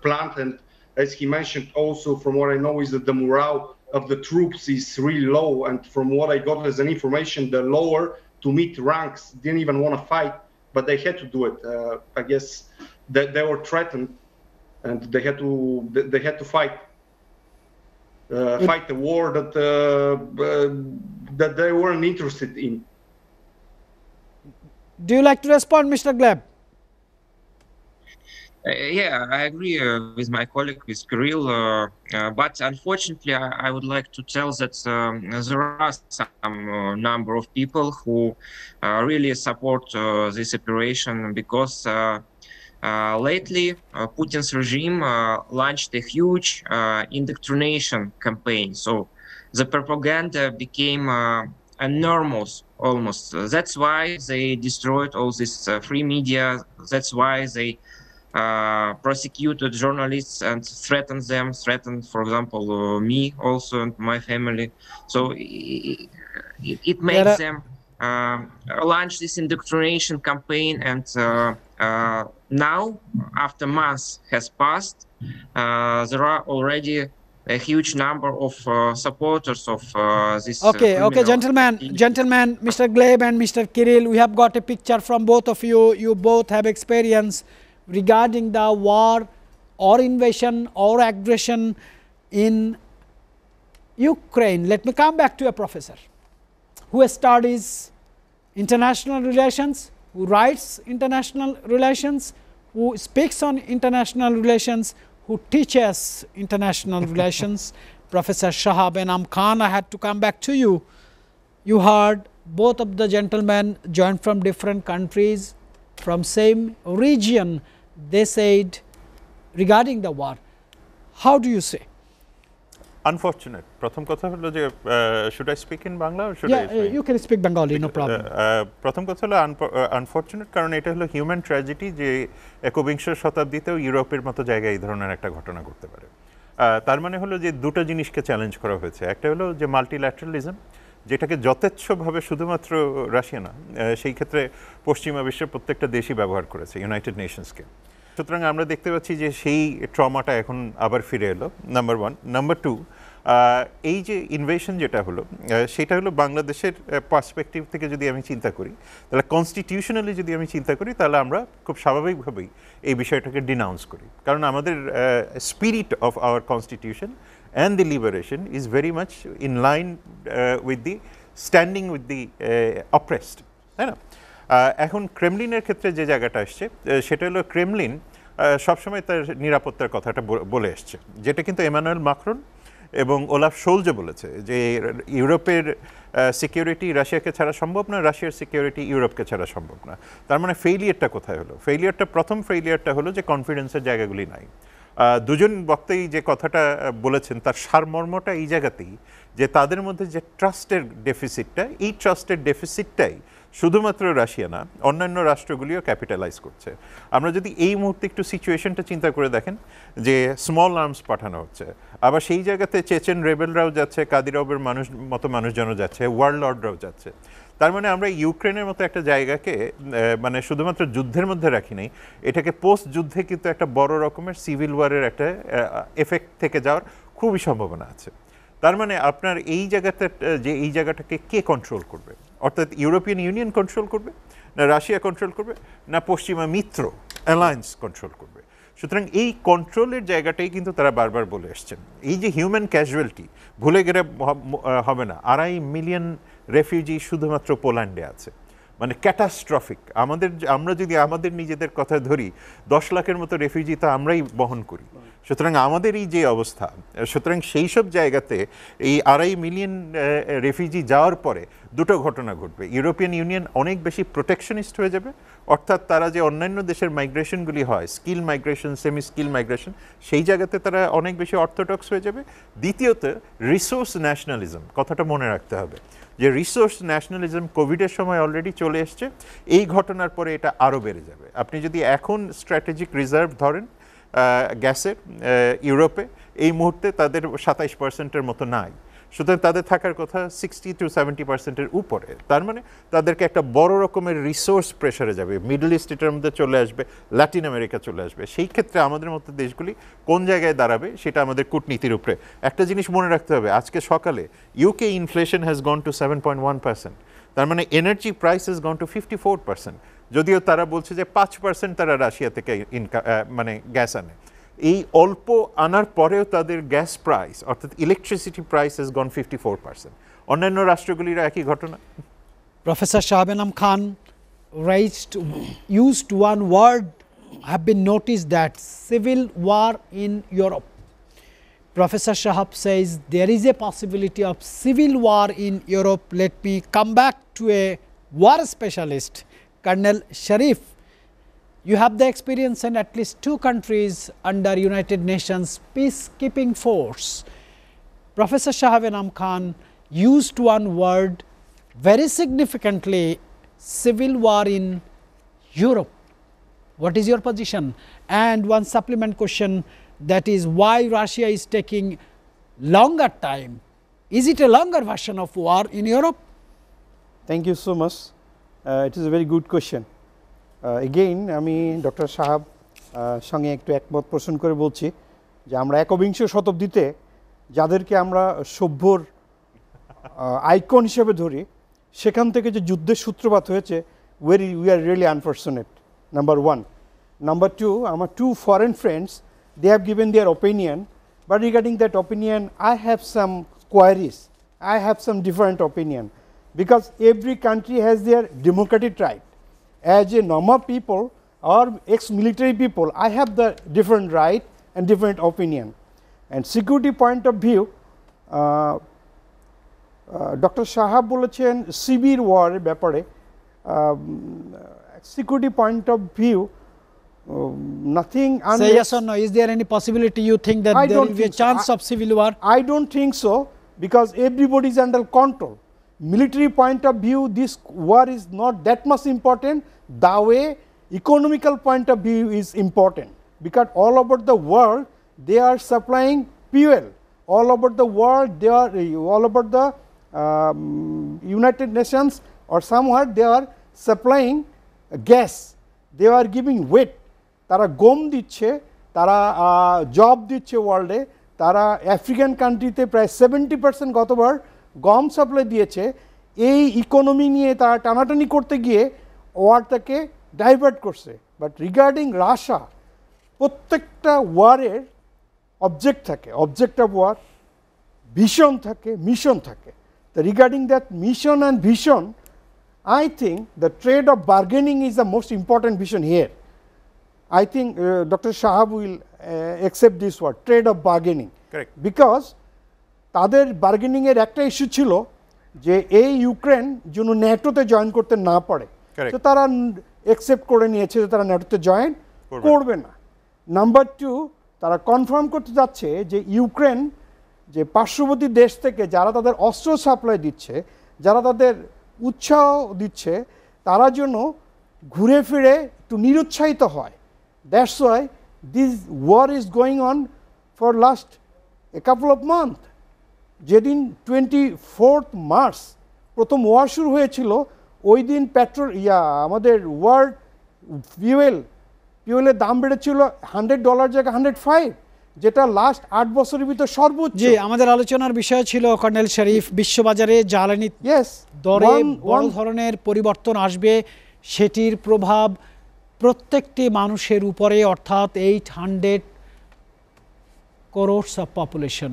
planned. And as he mentioned, also from what I know is that the morale of the troops is really low. And from what I got as an information, the lower to mid ranks didn't even want to fight, but they had to do it. I guess that they were threatened, and they had to fight. Fight the war that that they weren't interested in. Do you like to respond, Mr. Gleb? Yeah, I agree with my colleague, with Kirill, but unfortunately, I would like to tell that there are some number of people who really support this operation, because lately, Putin's regime launched a huge indoctrination campaign. So the propaganda became enormous almost. That's why they destroyed all this free media. That's why they prosecuted journalists and threatened, for example, me also and my family. So it makes them launch this indoctrination campaign, and now, after months has passed, there are already a huge number of supporters of this. Okay, gentlemen, Mr. Gleb and Mr. Kirill, we have got a picture from both of you. You both have experience regarding the war or invasion or aggression in Ukraine. Let me come back to a professor who studies international relations, who writes international relations, who speaks on international relations, who teaches international relations, Professor Shahab Enam Khan. I had to come back to you. You heard both of the gentlemen joined from different countries, from same region. They said regarding the war. How do you say? Unfortunate. প্রথম কথা হলো যে should I speak in Bangla or should I Yeah, you can speak Bengali, no problem. প্রথম কথা হলো unfortunate, কারণ এটা হলো হিউম্যান ট্র্যাজেডি যে একবিংশ শতাব্দীতেও ইউরোপের মতো জায়গায় এই ধরনের একটা ঘটনা ঘটতে পারে। তার মানে হলো যে দুটো জিনিসকে চ্যালেঞ্জ করা হয়েছে। একটা হলো যে মাল্টিল্যাটারালিজম, যেটাকে যথেচ্ছভাবে শুধুমাত্র রাশিয়া না, সেই ক্ষেত্রে পশ্চিমা বিশ্বের প্রত্যেকটা দেশই ব্যবহার করেছে, ইউনাইটেড নেশনসকে। সুতরাং আমরা দেখতে পাচ্ছি যে সেই ট্রমাটা এখন আবার ফিরে এলো, নাম্বার ওয়ান। নাম্বার টু, এই যে ইনভেশন যেটা হলো সেটা হলো বাংলাদেশের পার্সপেক্টিভ থেকে যদি আমি চিন্তা করি, তাহলে কনস্টিটিউশনালি যদি আমি চিন্তা করি, তাহলে আমরা খুব স্বাভাবিকভাবেই এই বিষয়টাকে ডিনাউন্স করি, কারণ আমাদের spirit of our constitution and the liberation is very much in line with the standing with the oppressed, তাই না? এখন ক্রেমলিনের ক্ষেত্রে যে জায়গাটা আসছে সেটা হলো ক্রেমলিন সবসময় তার নিরাপত্তার কথাটা বলে আসছে, যেটা কিন্তু এমানুয়েল মাক্রন এবং ওলাফ শোলজে বলেছে যে ইউরোপের সিকিউরিটি রাশিয়াকে ছাড়া সম্ভব না, রাশিয়ার সিকিউরিটি ইউরোপকে ছাড়া সম্ভব না। তার মানে ফেইলিয়ারটা কোথায় হলো? প্রথম ফেইলিয়ারটা হলো যে কনফিডেন্সের জায়গাগুলি নাই। দুজন বক্তাই যে কথাটা বলেছেন তার সারমর্মটা এই জায়গাতেই, যে তাদের মধ্যে যে ট্রাস্টের ডেফিসিটটা, এই ট্রাস্টের ডেফিসিটটাই শুধুমাত্র রাশিয়া না, অন্যান্য রাষ্ট্রগুলিও ক্যাপিটালাইজ করছে। আমরা যদি এই মুহূর্তে একটু সিচুয়েশনটা চিন্তা করে দেখেন, যে স্মল আর্মস পাঠানো হচ্ছে, আবার সেই জায়গাতে চেচেন রেবেলরাও যাচ্ছে, কাদিরভের মানুষজনও যাচ্ছে, ওয়ারলর্ডরাও যাচ্ছে। তার মানে আমরা ইউক্রেনের মতো একটা জায়গাকে মানে শুধুমাত্র যুদ্ধের মধ্যে রাখি নাই, এটাকে পোস্ট যুদ্ধে কিন্তু একটা বড় রকমের সিভিল ওয়ারের একটা এফেক্ট থেকে যাওয়ার খুবই সম্ভাবনা আছে। তার মানে আপনার এই জায়গাতে যে এই জায়গাটাকে কে কন্ট্রোল করবে? অর্থাৎ ইউরোপিয়ান ইউনিয়ন কন্ট্রোল করবে, না রাশিয়া কন্ট্রোল করবে, না পশ্চিমা মিত্র অ্যালায়েন্স কন্ট্রোল করবে? সুতরাং এই কন্ট্রোলের জায়গাটাই কিন্তু তারা বারবার বলে আসছেন। এই যে হিউম্যান ক্যাজুয়ালিটি ভুলে গেলে হবে না, 2.5 মিলিয়ন রেফিউজি শুধুমাত্র পোল্যান্ডে আছে, মানে ক্যাটাস্ট্রফিক। আমরা যদি আমাদের নিজেদের কথা ধরি, 10 লাখের মতো রেফিউজি তো আমরাই বহন করি। সুতরাং আমাদের এই যে অবস্থা, সুতরাং সেই সব জায়গাতে এই 2.5 মিলিয়ন রেফিউজি যাওয়ার পরে দুটো ঘটনা ঘটবে। ইউরোপিয়ান ইউনিয়ন অনেক বেশি প্রোটেকশনিস্ট হয়ে যাবে, অর্থাৎ তারা যে অন্যান্য দেশের মাইগ্রেশনগুলি হয়, skill migration, semi skill migration, সেই জায়গাতে তারা অনেক বেশি অর্থোডক্স হয়ে যাবে। দ্বিতীয়ত রিসোর্স ন্যাশনালিজম, কথাটা মনে রাখতে হবে যে রিসোর্স ন্যাশনালিজম কোভিডের সময় অলরেডি চলে এসছে, এই ঘটনার পরে এটা আরও বেড়ে যাবে। আপনি যদি এখন স্ট্র্যাটেজিক রিজার্ভ ধরেন গ্যাসের ইউরোপে, এই মুহূর্তে তাদের 27%-এর মতো নাই, সুতরাং তাদের থাকার কথা 60 to 70%-এর উপরে। তার মানে তাদেরকে একটা বড় রকমের রিসোর্স প্রেশারে যাবে, মিডল ইস্ট এটার মধ্যে চলে আসবে, ল্যাটিন আমেরিকা চলে আসবে। সেই ক্ষেত্রে আমাদের মতো দেশগুলি কোন জায়গায় দাঁড়াবে সেটা আমাদের কূটনীতির উপরে। একটা জিনিস মনে রাখতে হবে, আজকে সকালে UK inflation has gone to 7.1%, তার মানে energy price has gone to 54%, যদিও তারা বলছে যে 5% তারা রাশিয়া থেকে মানে গ্যাস আনে। এই অল্প আনার পরেও তাদের গ্যাস প্রাইস অর্থাৎ ইলেকট্রিসিটি প্রাইস হ্যাজ গন 54%। অন্যান্য রাষ্ট্রগুলির একই ঘটনা। Professor Shahbanam Khan used one word have been noticed, that civil war in Europe. Professor Shahab says there is a possibility of civil war in Europe. Let me come back to a war specialist, Colonel Sharif. You have the experience in at least 2 countries under United Nations peacekeeping force. Professor Shahbanam Khan used one word very significantly, civil war in Europe. What is your position? And one supplement question, that is why Russia is taking longer time. Is it a longer version of war in Europe? Thank you so much. It is a very good question. Again আমি doctor সাহাব সঙ্গে একটু একমত পোষণ করে বলছি যে আমরা একবিংশ শতাব্দীতে যাদেরকে আমরা সভ্যর আইকন হিসেবে ধরি, সেখান থেকে যে যুদ্ধের সূত্রপাত হয়েছে, we are really unfortunate, number 1. Number 2, আমার 2 foreign friends, they have given their opinion, but regarding that opinion I have some queries, I have some different opinion, because every country has their democratic right. As a normal people or ex-military people, I have the different right and different opinion. And security point of view, doctor সাহাব বলেছেন civil ওয়ারের ব্যাপারে security point of view nothing Say yes or no. Is there any possibility you think that there will be a chance of civil war? I don't think so, because everybody is under control. Military point of view, this war is not that much important. The way economical point of view is important, because all over the world they are supplying fuel. All over the world they are all over the United Nations or somewhere they are supplying gas. They are giving weight. তারা গম দিচ্ছে, তারা job দিচ্ছে ওয়ার্ল্ডে, তারা African কান্ট্রিতে প্রায় 70% গতবার গম সাপ্লাই দিয়েছে। এই ইকোনমি নিয়ে তারা টানাটানি করতে গিয়ে ওয়ারটাকে ডাইভার্ট করছে। বাট রিগার্ডিং রাশিয়া, প্রত্যেকটা ওয়ারের অবজেক্ট থাকে, অবজেক্ট অফ ওয়ার, ভিশন থাকে, মিশন থাকে। তো regarding that mission and vision, I think the trade of bargaining is the most important vision here. I think Dr. Shahab will accept this word, trade of bargaining. Correct. Because তাদের bargaining এর একটা issue ছিল যে এই Ukraine যেন ন্যাটোতে join করতে না পারে, তো তারা অ্যাকসেপ্ট করে নিয়েছে যে তারা ন্যাটোতে জয়েন করবে না। নাম্বার 2, তারা কনফার্ম করতে যাচ্ছে যে ইউক্রেন যে পার্শ্ববর্তী দেশ থেকে যারা তাদের অস্ত্র সাপ্লাই দিচ্ছে, যারা তাদের উৎসাহ দিচ্ছে, তারা যেন ঘুরে ফিরে একটু নিরুৎসাহিত হয়। That's why this war is going on for last a couple of month. যেদিন 24 মার্চ প্রথম ওয়ার শুরু হয়েছিল, ওই দিন আমাদের ওয়ার্ল্ড ফিউয়েলের দাম বেড়েছিল $100 জায়গায় 105, যেটা লাস্ট 8 বছরের ভিতর সর্বোচ্চ। জি, আমাদের আলোচনার বিষয় ছিল কর্নেল শরীফ, বিশ্ববাজারে জ্বালানি দরে বড় ধরনের পরিবর্তন আসবে, সেটির প্রভাব প্রত্যেকটি মানুষের উপরে, অর্থাৎ 800 crores অফ পপুলেশন,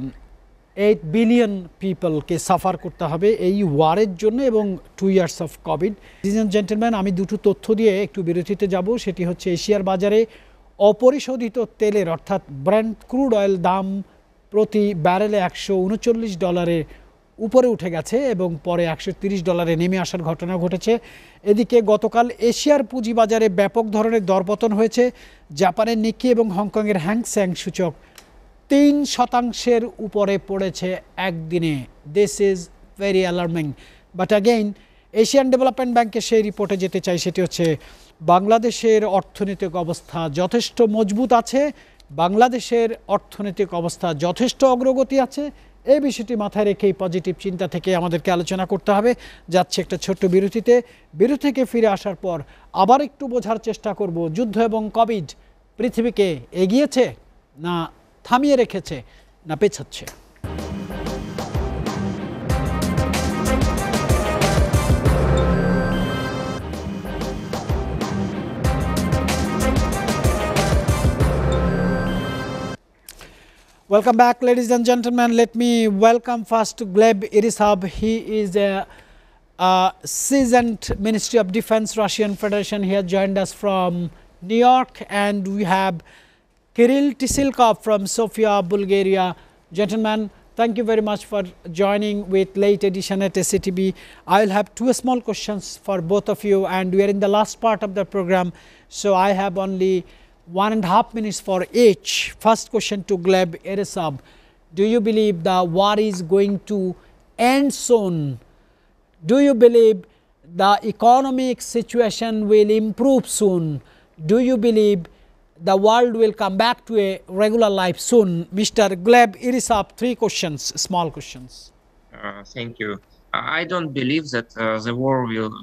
8 বিলিয়ন পিপলকে সাফার করতে হবে এই ওয়ারের জন্য, এবং 2 years of covid. Ladies and gentleman, আমি দুটো তথ্য দিয়ে একটু বিরতিতে যাব। সেটি হচ্ছে এশিয়ার বাজারে অপরিশোধিত তেলের অর্থাৎ ব্রেন্ট ক্রুড অয়েল দাম প্রতি ব্যারেলে $139 উপরে উঠে গেছে এবং পরে $130 নেমে আসার ঘটনা ঘটেছে। এদিকে গতকাল এশিয়ার পুঁজিবাজারে ব্যাপক ধরনের দরপতন হয়েছে। জাপানের নিক্কি এবং হংকংয়ের হ্যাংসেং সূচক 3% উপরে পড়েছে একদিনে। This is very alarming. But again Asian development ব্যাংকের সেই রিপোর্টে যেতে চাই, সেটি হচ্ছে বাংলাদেশের অর্থনৈতিক অবস্থা যথেষ্ট মজবুত আছে, বাংলাদেশের অর্থনৈতিক অবস্থা যথেষ্ট অগ্রগতি আছে। এই বিষয়টি মাথায় রেখেই পজিটিভ চিন্তা থেকে আমাদেরকে আলোচনা করতে হবে। যাচ্ছে একটা ছোট্ট বিরতিতে। বিরতি থেকে ফিরে আসার পর আবার একটু বোঝার চেষ্টা করব যুদ্ধ এবং কোভিড পৃথিবীকে এগিয়েছে না থামিয়ে রেখেছে না পেছাচ্ছে। Welcome back, ladies and gentlemen. Let me welcome first Gleb Irisab. He is a seasoned Ministry of Defense Russian Federation. He has joined us from New York, and we have Kirill Tisilkov from Sofia, Bulgaria. Gentlemen, thank you very much for joining with late edition at SATV. I will have 2 small questions for both of you, and we are in the last part of the program, so I have only 1.5 minutes for each. First question to Gleb Irisab. Do you believe the war is going to end soon? Do you believe the economic situation will improve soon? Do you believe the world will come back to a regular life soon? Mr. Gleb Irisab, 3 questions, small questions. Thank you. I don't believe that the war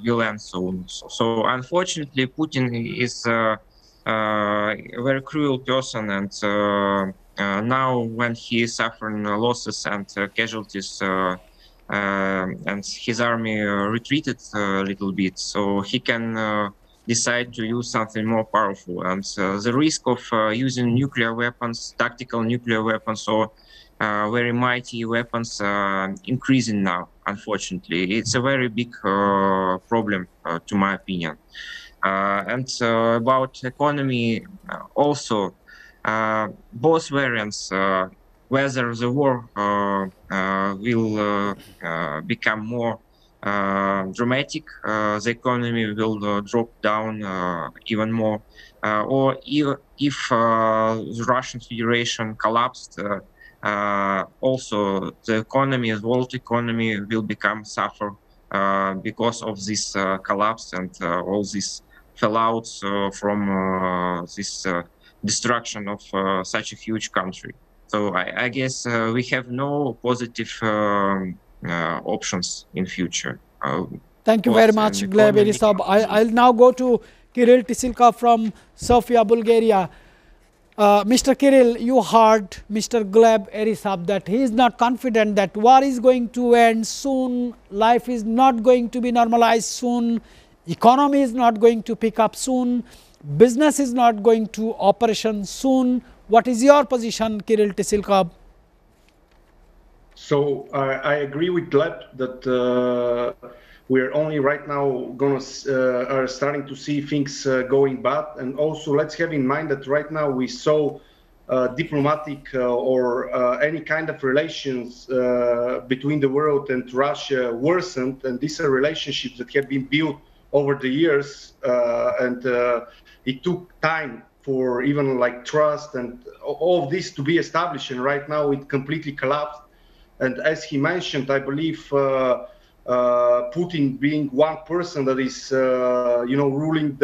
will end soon. So unfortunately, Putin is a very cruel person, and now when he is suffering losses and casualties, and his army retreated a little bit, so he can decide to use something more powerful. And the risk of using nuclear weapons, tactical nuclear weapons, or very mighty weapons increasing now, unfortunately. It's a very big problem, to my opinion. And about economy also, both variants whether the war will become more dramatic, the economy will drop down even more, or if the Russian Federation collapsed, also the economy, the world economy will become suffer because of this collapse and all these fallouts from this destruction of such a huge country. So I guess we have no positive options in future. Thank you very much, Gleb Erisab. I'll now go to Kirill Tisilka from Sofia, Bulgaria. Mr. Kirill, you heard Mr. Gleb Erisab that he is not confident that war is going to end soon, life is not going to be normalized soon, economy is not going to pick up soon, business is not going to operation soon. What is your position, Kirill Tisilka? So I agree with Gleb that we're only right now are starting to see things going bad, and also let's have in mind that right now we saw diplomatic or any kind of relations between the world and Russia worsened, and these are relationships that have been built over the years, and it took time for even like trust and all of this to be established, and right now it completely collapsed. And as he mentioned, I believe Putin being one person that is, ruling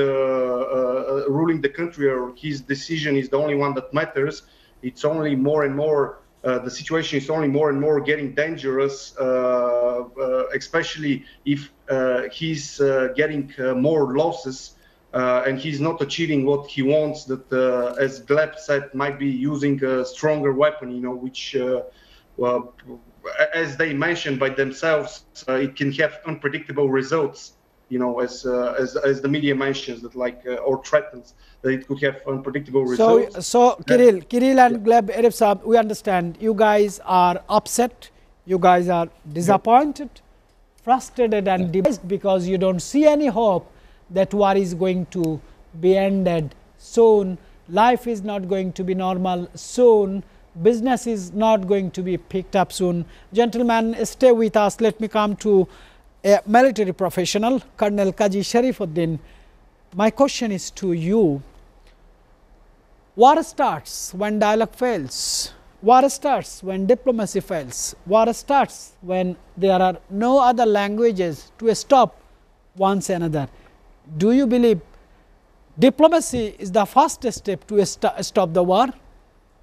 the country, or his decision is the only one that matters. It's only more and more. The situation is only more and more getting dangerous, especially if he's getting more losses and he's not achieving what he wants. That, as Gleb said, might be using a stronger weapon, which. As they mentioned by themselves, it can have unpredictable results, as the media mentions that, or threatens that it could have unpredictable results. So Kirill and Gleb Erisab, we understand you guys are upset, you guys are disappointed, frustrated and depressed because you don't see any hope that war is going to be ended soon, life is not going to be normal soon, business is not going to be picked up soon. Gentlemen, stay with us. Let me come to a military professional, Colonel Kaji Sharifuddin. My question is to you. War starts when dialogue fails. War starts when diplomacy fails. War starts when there are no other languages to stop one another. Do you believe diplomacy is the first step to stop the war?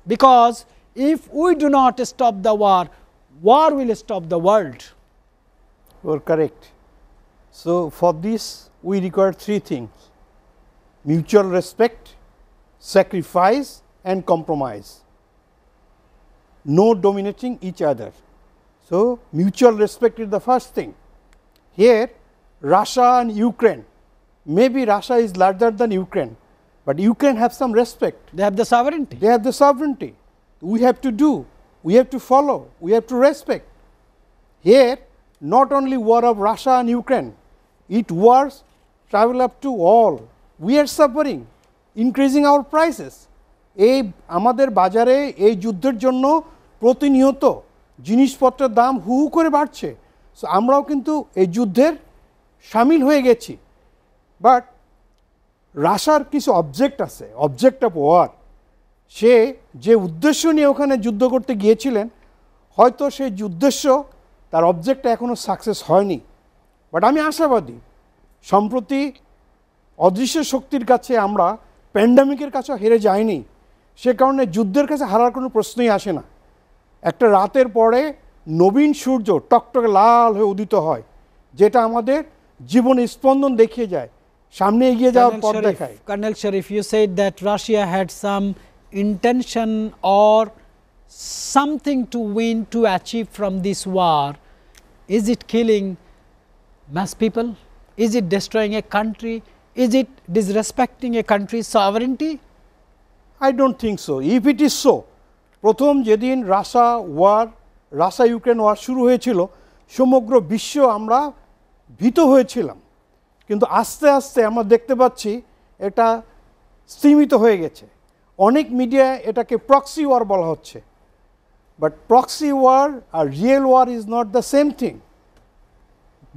Because if we do not stop the war, war will stop the world. You are correct. So, for this we require three things: mutual respect, sacrifice and compromise. No dominating each other. So, mutual respect is the first thing. Here Russia and Ukraine, maybe Russia is larger than Ukraine, but Ukraine have some respect. They have the sovereignty. They have the sovereignty. We have to do, we have to follow, we have to respect. Here, not only war of Russia and Ukraine, it wars travel up to all. We are suffering, increasing our prices. এই আমাদের বাজারে এই যুদ্ধের জন্য প্রতিনিয়ত জিনিসপত্রের দাম হু হু করে বাড়ছে। সো আমরাও কিন্তু এই যুদ্ধের শামিল হয়ে গেছি। বাট রাশিয়ার কিছু অবজেক্ট আছে, অবজেক্ট অফ ওয়ার। সে যে উদ্দেশ্য নিয়ে ওখানে যুদ্ধ করতে গিয়েছিলেন, হয়তো সেই উদ্দেশ্য তার অবজেক্টটা এখনও সাকসেস হয়নি। বাট আমি আশাবাদী সম্প্রতি অদৃশ্য শক্তির কাছে আমরা প্যান্ডামিকের কাছে হেরে যাইনি, সে কারণে যুদ্ধের কাছে হারার কোনো প্রশ্নই আসে না। একটা রাতের পরে নবীন সূর্য টকটকে লাল হয়ে উদিত হয়, যেটা আমাদের জীবনে স্পন্দন দেখিয়ে যায়, সামনে এগিয়ে যাওয়ার পথ দেখায়। Colonel Sharif, you said that Russia had some intention or something to win, to achieve from this war. Is it killing mass people? Is it destroying a country? Is it disrespecting a country's sovereignty? I don't think so. If it is so, প্রথম যেদিন Russia Ukraine war শুরু হয়েছিল, সমগ্র বিশ্ব আমরা ভীত হয়েছিলাম, কিন্তু আস্তে আস্তে আমরা দেখতে পাচ্ছি এটা সীমিত হয়ে গেছে। অনেক মিডিয়ায় এটাকে প্রক্সি ওয়ার বলা হচ্ছে। But proxy war or real war is not the same thing.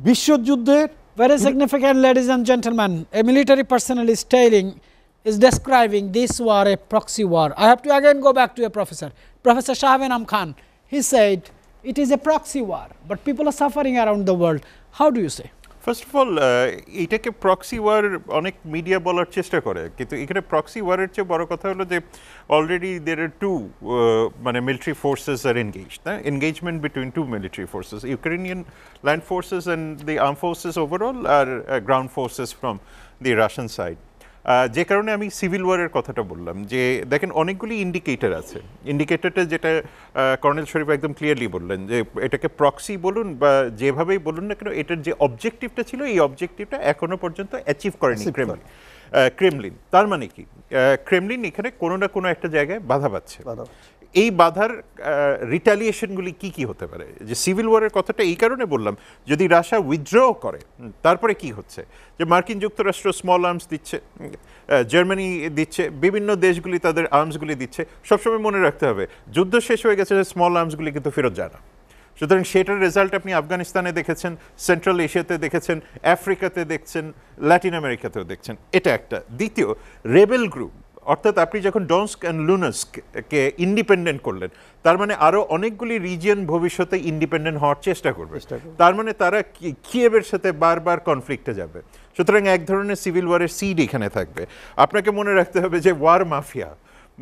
বিশ্বযুদ্ধের Very significant, ladies and gentlemen. A military personnel is describing this war a proxy war. I have to again go back to a professor. Professor Shahvenam Khan, he said it is a proxy war, but people are suffering around the world. How do you say? First of all এটাকে proxy war অনেক media বলার চেষ্টা করে, কিন্তু এখানে proxy ওয়ারের চেয়ে বড় কথা হলো যে অলরেডি দের আর টু মানে military forces are engaged, engagement between two military forces, Ukrainian land forces and the arm forces overall are ground forces from the Russian side. যে কারণে আমি সিভিল ওয়ারের কথাটা বললাম, যে দেখেন অনেকগুলি ইন্ডিকেটর আছে। ইন্ডিকেটরটা যেটা কর্নেল শরীফ একদম ক্লিয়ারলি বললেন, যে এটাকে প্রক্সি বলুন বা যেভাবেই বলুন না কেন, এটার যে অবজেক্টিভটা ছিল এই অবজেক্টিভটা এখনো পর্যন্ত অ্যাচিভ করেনি ক্রেমলিন। তার মানে কি, ক্রেমলিন এখানে কোনো না কোনো একটা জায়গায় বাধা পাচ্ছে। এই বাধার রিটালিয়েশনগুলি কি কি হতে পারে? যে সিভিল ওয়ারের কথাটা এই কারণে বললাম, যদি রাশিয়া উইথড্র করে তারপরে কি হচ্ছে, যে মার্কিন যুক্তরাষ্ট্র স্মল আর্মস দিচ্ছে, জার্মানি দিচ্ছে, বিভিন্ন দেশগুলি তাদের আর্মসগুলি দিচ্ছে। সবসময় মনে রাখতে হবে, যুদ্ধ শেষ হয়ে গেছে, স্মল আর্মসগুলি কিন্তু ফেরত যায় না। সুতরাং সেটার রেজাল্ট আপনি আফগানিস্তানে দেখেছেন, সেন্ট্রাল এশিয়াতে দেখেছেন, আফ্রিকাতে দেখছেন, ল্যাটিন আমেরিকাতেও দেখছেন। এটা একটা। দ্বিতীয়, রেবেল গ্রুপ, অর্থাৎ আপনি যখন ডনস্ক অ্যান্ড লুনাস্ককে ইন্ডিপেন্ডেন্ট করলেন, তার মানে আরও অনেকগুলি রিজিয়ন ভবিষ্যতে ইন্ডিপেন্ডেন্ট হওয়ার চেষ্টা করবে। তার মানে তারা কিয়েভের সাথে বারবার কনফ্লিক্টে যাবে। সুতরাং এক ধরনের সিভিল ওয়ারের সিড এখানে থাকবে। আপনাকে মনে রাখতে হবে যে ওয়ার মাফিয়া,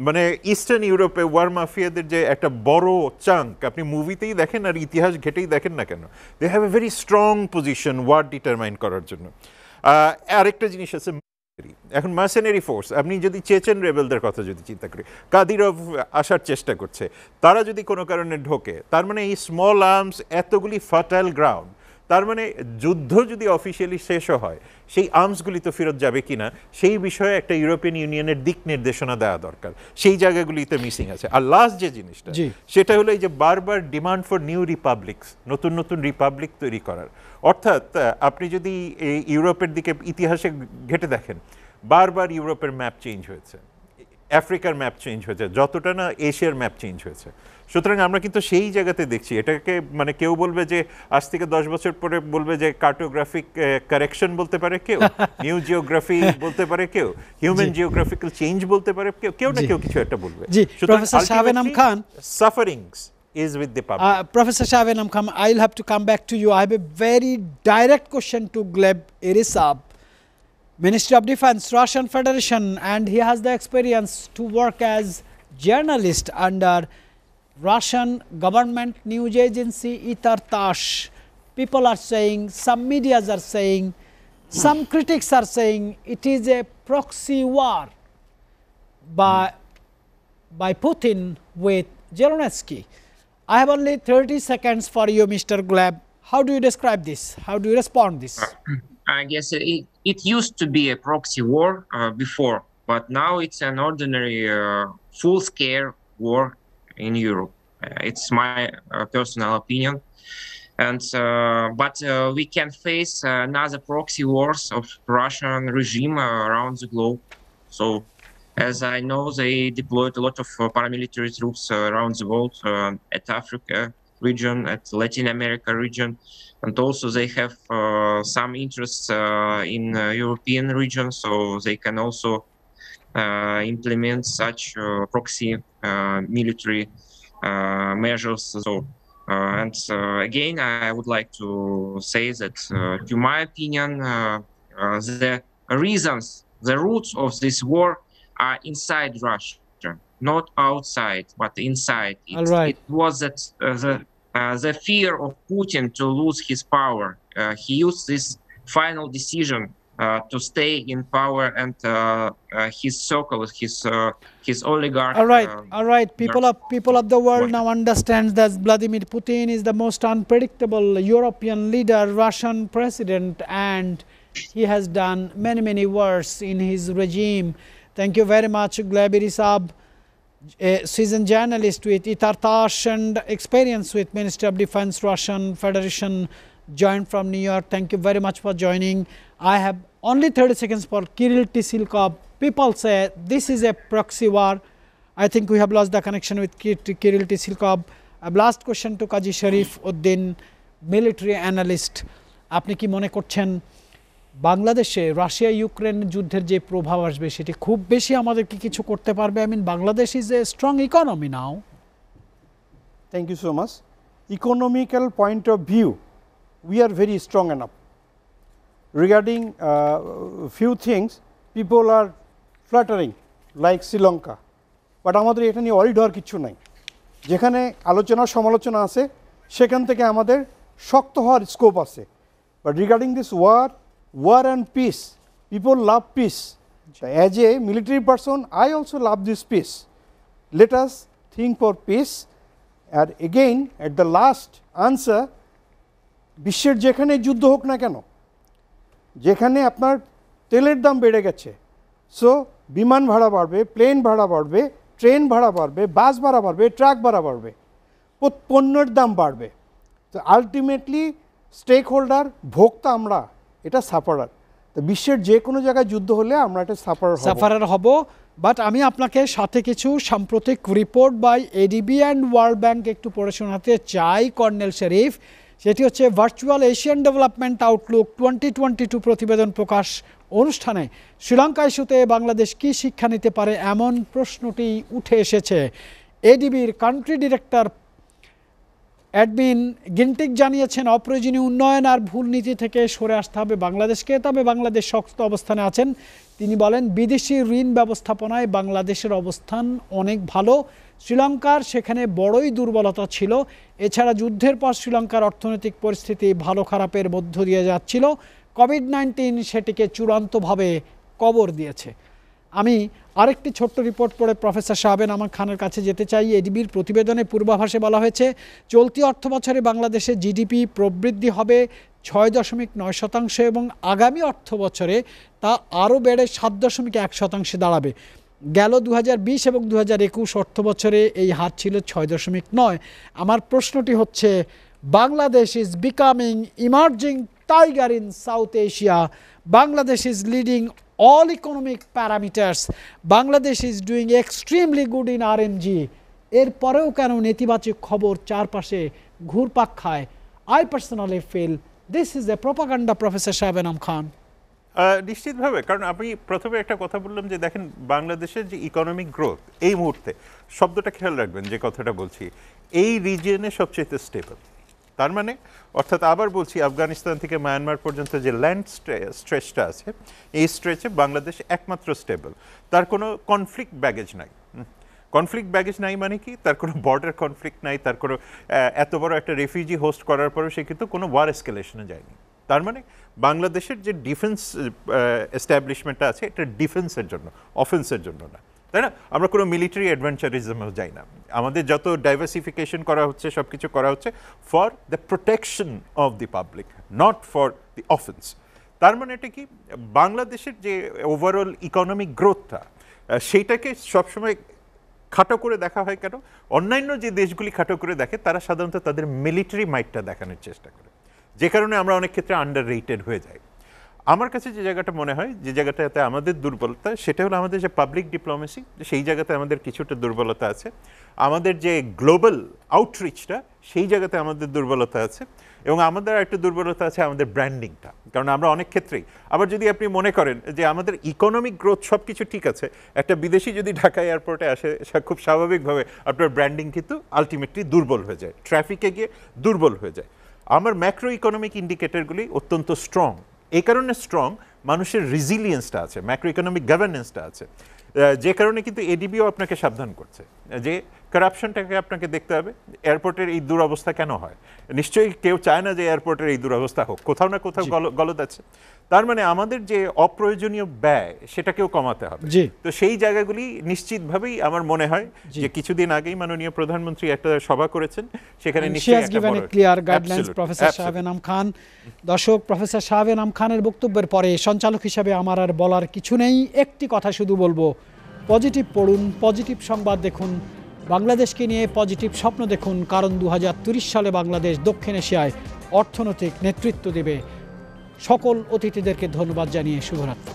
মানে ইস্টার্ন ইউরোপে ওয়ার মাফিয়াদের যে একটা বড় চাঙ্ক, আপনি মুভিতেই দেখেন আর ইতিহাস ঘেটেই দেখেন না কেন, they have a very strong position war determine করার জন্য। আরেকটা জিনিস আছে, এখন মার্সেনারি ফোর্স। আপনি যদি চেচেন রেবেলদের কথা যদি চিন্তা করি, কাদিরভ আসার চেষ্টা করছে, তারা যদি কোনো কারণে ঢোকে, তার মানে এই স্মল আর্মস এতগুলি ফার্টাইল গ্রাউন্ড, তার মানে যুদ্ধ যদি অফিসিয়ালি শেষও হয়, সেই আর্মসগুলি তো ফেরত যাবে কিনা সেই বিষয়ে একটা ইউরোপিয়ান ইউনিয়নের দিক নির্দেশনা দেওয়া দরকার। সেই জায়গাগুলিতে মিসিং আছে। আর লাস্ট যে জিনিসটা, সেটা হলো এই যে বারবার ডিমান্ড ফর নিউ রিপাবলিকস, নতুন নতুন রিপাবলিক তৈরি করার। অর্থাৎ আপনি যদি এই ইউরোপের দিকে ইতিহাসে ঘেটে দেখেন, বারবার ইউরোপের ম্যাপ চেঞ্জ হয়েছে, আফ্রিকার ম্যাপ চেঞ্জ হয়েছে, যতটা না এশিয়ার ম্যাপ চেঞ্জ হয়েছে। সুতরাং আমরা কিন্তু সেই জায়গাতে দেখছি। এটাকে মানে কেউ বলবে যে আজ থেকে 10 বছর পরে বলবে যে কার্টোগ্রাফিক কারেকশন বলতে পারে কেউ, নিউ জিওগ্রাফি বলতে পারে কেউ, হিউম্যান জিওগ্রাফিক্যাল চেঞ্জ বলতে পারে কেউ, কেউ না কেউ কিছু একটা বলবে। প্রফেসর শাহবেনাম Khan, sufferings is with the public. Professor Shahvenam Khan, I'll have to come back to you. I have a very direct question to Gleb Irisab, Ministry of Defense, Russian Federation, and he has the experience to work as journalist under Russian government news agency Itar-Tash. People are saying, some medias are saying, some critics are saying it is a proxy war by Putin with Zelensky. I have only 30 seconds for you, Mr. Gleb. How do you describe this? How do you respond to this? I guess it used to be a proxy war before, but now it's an ordinary full-scale war in Europe. It's my personal opinion. And but we can face another proxy wars of Russian regime around the globe. So, as I know, they deployed a lot of paramilitary troops around the world, at Africa region, at Latin America region, and also they have some interests in European region, so they can also implement such proxy military measures. So, and again, I would like to say that, to my opinion, the reasons, the roots of this war are inside Russia, not outside, but inside. It was that the fear of Putin to lose his power. He used this final decision to stay in power, and his circles, his oligarch. All right. People of the world now understand that Vladimir Putin is the most unpredictable European leader, Russian president, and he has done many wars in his regime. Thank you very much, Gleb Irisab, a seasoned journalist with Itar-Tash and experience with Ministry of Defense, Russian Federation, joined from New York. Thank you very much for joining. I have only 30 seconds for Kirill Tisilkov. People say this is a proxy war. I think we have lost the connection with Kirill Tisilkov. Last question to Kazi Sharif Uddin, military analyst, আপনি কি মনে করছেন বাংলাদেশে Russia Ukraine যুদ্ধের যে প্রভাব আসবে সেটি খুব বেশি আমাদেরকে কিছু করতে পারবে? I mean Bangladesh is a strong economy now. Thank you so much. Economical point of view, we are very strong enough. Regarding few things, people are fluttering like Sri Lanka, but আমাদের এটা নিয়ে ওয়ারিড হওয়ার কিছু নাই। যেখানে আলোচনা সমালোচনা আছে সেখান থেকে আমাদের শক্ত হওয়ার স্কোপ আছে। But regarding this war and peace, people love peace. As a military person, I also love this peace. Let us think for peace. And again, at the last answer, বিশ্বের যেখানে যুদ্ধ হোক না কেন, যেখানে আপনার তেলের দাম বেড়ে গেছে, সো বিমান ভাড়া বাড়বে, প্লেন ভাড়া বাড়বে, ট্রেন ভাড়া বাড়বে, বাস ভাড়া বাড়বে, ট্রাক ভাড়া বাড়বে, পণ্যের দাম বাড়বে। তো আলটিমেটলি স্টেক হোল্ডার, ভোক্তা আমরা, এটা সাফারার। তো বিশ্বের যে কোনো জায়গায় যুদ্ধ হলে আমরা এটা সাফারার হব। বাট আমি আপনাকে সাথে কিছু সাম্প্রতিক report by ADB and World Bank একটু পড়ে শোনাতে চাই কর্নেল শরীফ। সেটি হচ্ছে ভার্চুয়াল এশিয়ান ডেভেলপমেন্ট আউটলুক 2022 প্রতিবেদন প্রকাশ অনুষ্ঠানে শ্রীলঙ্কা ইস্যুতে বাংলাদেশ কী শিক্ষা নিতে পারে এমন প্রশ্নটি উঠে এসেছে। এডিবির কান্ট্রি ডিরেক্টর অ্যাডমিন গিন্টিক জানিয়েছেন অপ্রয়োজনীয় উন্নয়ন আর ভুল নীতি থেকে সরে আসতে হবে বাংলাদেশকে, তবে বাংলাদেশ শক্ত অবস্থানে আছেন। তিনি বলেন বিদেশি ঋণ ব্যবস্থাপনায় বাংলাদেশের অবস্থান অনেক ভালো, শ্রীলঙ্কার সেখানে বড়ই দুর্বলতা ছিল। এছাড়া যুদ্ধের পর শ্রীলঙ্কার অর্থনৈতিক পরিস্থিতি ভালো খারাপের মধ্য দিয়ে যাচ্ছিল, কোভিড-19 সেটিকে চূড়ান্তভাবে কবর দিয়েছে। আমি আরেকটি ছোট্ট রিপোর্ট পড়ে প্রফেসর শাহবেন আমার খানের কাছে যেতে চাই। এডিবির প্রতিবেদনে পূর্বাভাসে বলা হয়েছে চলতি অর্থবছরে বাংলাদেশের জিডিপি প্রবৃদ্ধি হবে 6.9% এবং আগামী অর্থবছরে তা আরও বেড়ে 7.1% দাঁড়াবে। গেল 2020 এবং 2021 অর্থবছরে এই হার ছিল 6.9। আমার প্রশ্নটি হচ্ছে Bangladesh is becoming emerging tiger in south Asia, Bangladesh is leading all economic parameters, Bangladesh is doing extremely good in RMG, এরপরেও কেন নেতিবাচক খবর চারপাশে ঘুরপাক খায়? I personally feel this is a propaganda, Professor Shabanam Khan. নিশ্চিতভাবে, কারণ আপনি প্রথমে একটা কথা বললাম যে দেখেন বাংলাদেশের যে ইকোনমিক গ্রোথ এই মুহূর্তে, শব্দটা খেয়াল রাখবেন যে কথাটা বলছি, এই রিজিয়নে সবচেয়ে স্টেবল। তার মানে অর্থাৎ আবার বলছি আফগানিস্তান থেকে মায়ানমার পর্যন্ত যে ল্যান্ড স্ট্রেচটা আছে এই স্ট্রেচে বাংলাদেশ একমাত্র স্টেবল। তার কোনো কনফ্লিক্ট ব্যাগেজ নাই। কনফ্লিক্ট ব্যাগেজ নাই মানে কি? তার কোনো বর্ডার কনফ্লিক্ট নাই, তার কোনো এত বড় একটা রেফিউজি হোস্ট করার পরেও সে কিন্তু কোনো ওয়ার এসকেলেশনে যায়নি। তার মানে বাংলাদেশের যে ডিফেন্স এস্টাবলিশমেন্টটা আছে এটা ডিফেন্সের জন্য, অফেন্সের জন্য না, তাই না? আমরা কোনো মিলিটারি অ্যাডভেঞ্চারিজমেও যাই না। আমাদের যত ডাইভার্সিফিকেশন করা হচ্ছে সব কিছু করা হচ্ছে for the protection of the public, not for the offence. তার মানে এটা কি, বাংলাদেশের যে ওভারঅল ইকোনমিক গ্রোথটা সেইটাকে সবসময় খাটো করে দেখা হয় কেন? অন্যান্য যে দেশগুলি খাটো করে দেখে তারা সাধারণত তাদের মিলিটারি মাইটটা দেখানোর চেষ্টা করে, যে কারণে আমরা অনেক ক্ষেত্রে আন্ডার রেটেড হয়ে যাই। আমার কাছে যে জায়গাটা মনে হয়, যে জায়গাটাতে আমাদের দুর্বলতা, সেটা হলো আমাদের যে পাবলিক ডিপ্লোমেসি, সেই জায়গাতে আমাদের কিছুটা দুর্বলতা আছে। আমাদের যে গ্লোবাল আউটরিচটা, সেই জায়গাতে আমাদের দুর্বলতা আছে। এবং আমাদের একটা দুর্বলতা আছে আমাদের ব্র্যান্ডিংটা, কারণ আমরা অনেক ক্ষেত্রেই, আবার যদি আপনি মনে করেন যে আমাদের ইকোনমিক গ্রোথ সব কিছু ঠিক আছে, একটা বিদেশি যদি ঢাকা এয়ারপোর্টে আসে খুব স্বাভাবিকভাবে আপনার ব্র্যান্ডিং কিন্তু আলটিমেটলি দুর্বল হয়ে যায়, ট্রাফিকে গিয়ে দুর্বল হয়ে যায়। আমার ম্যাক্রো ইকোনমিক ইন্ডিকেটরগুলি অত্যন্ত স্ট্রং। এই কারণে স্ট্রং, মানুষের রেজিলিয়েন্সটা আছে, ম্যাক্রো ইকোনমিক গভর্নেন্সটা আছে, যে কারণে কিন্তু এডিবিও আপনাকে সাবধান করছে যে কারাপশনটাকে আপনাকে দেখতে হবে। এয়ারপোর্টের এই দুরবস্থা কেন হয়? নিশ্চয়ই কেউ চায় না যে এয়ারপোর্টের এই দুরবস্থা হোক, কোথাও না কোথাও গলদ আছে। তার মানে আমাদের যে অপ্রয়োজনীয় ব্যয় সেটাকেও কমাতে হবে। তো সেই জায়গাগুলি নিশ্চিতভাবেই আমার মনে হয় যে কিছুদিন আগেই মাননীয় প্রধানমন্ত্রী একটা সভা করেছেন, সেখানে প্রফেসর শাহবেনাম খান। দর্শক, প্রফেসর শাহবেনাম খানের বক্তব্যের পরে সঞ্চালক হিসাবে আমার আর বলার কিছু নেই। একটি কথা শুধু বলবো, পজিটিভ পড়ুন, পজিটিভ সংবাদ দেখুন, বাংলাদেশকে নিয়ে পজিটিভ স্বপ্ন দেখুন, কারণ 2030 সালে বাংলাদেশ দক্ষিণ এশিয়ায় অর্থনৈতিক নেতৃত্ব দেবে। সকল অতিথিদেরকে ধন্যবাদ জানিয়ে শুভরাত্রি।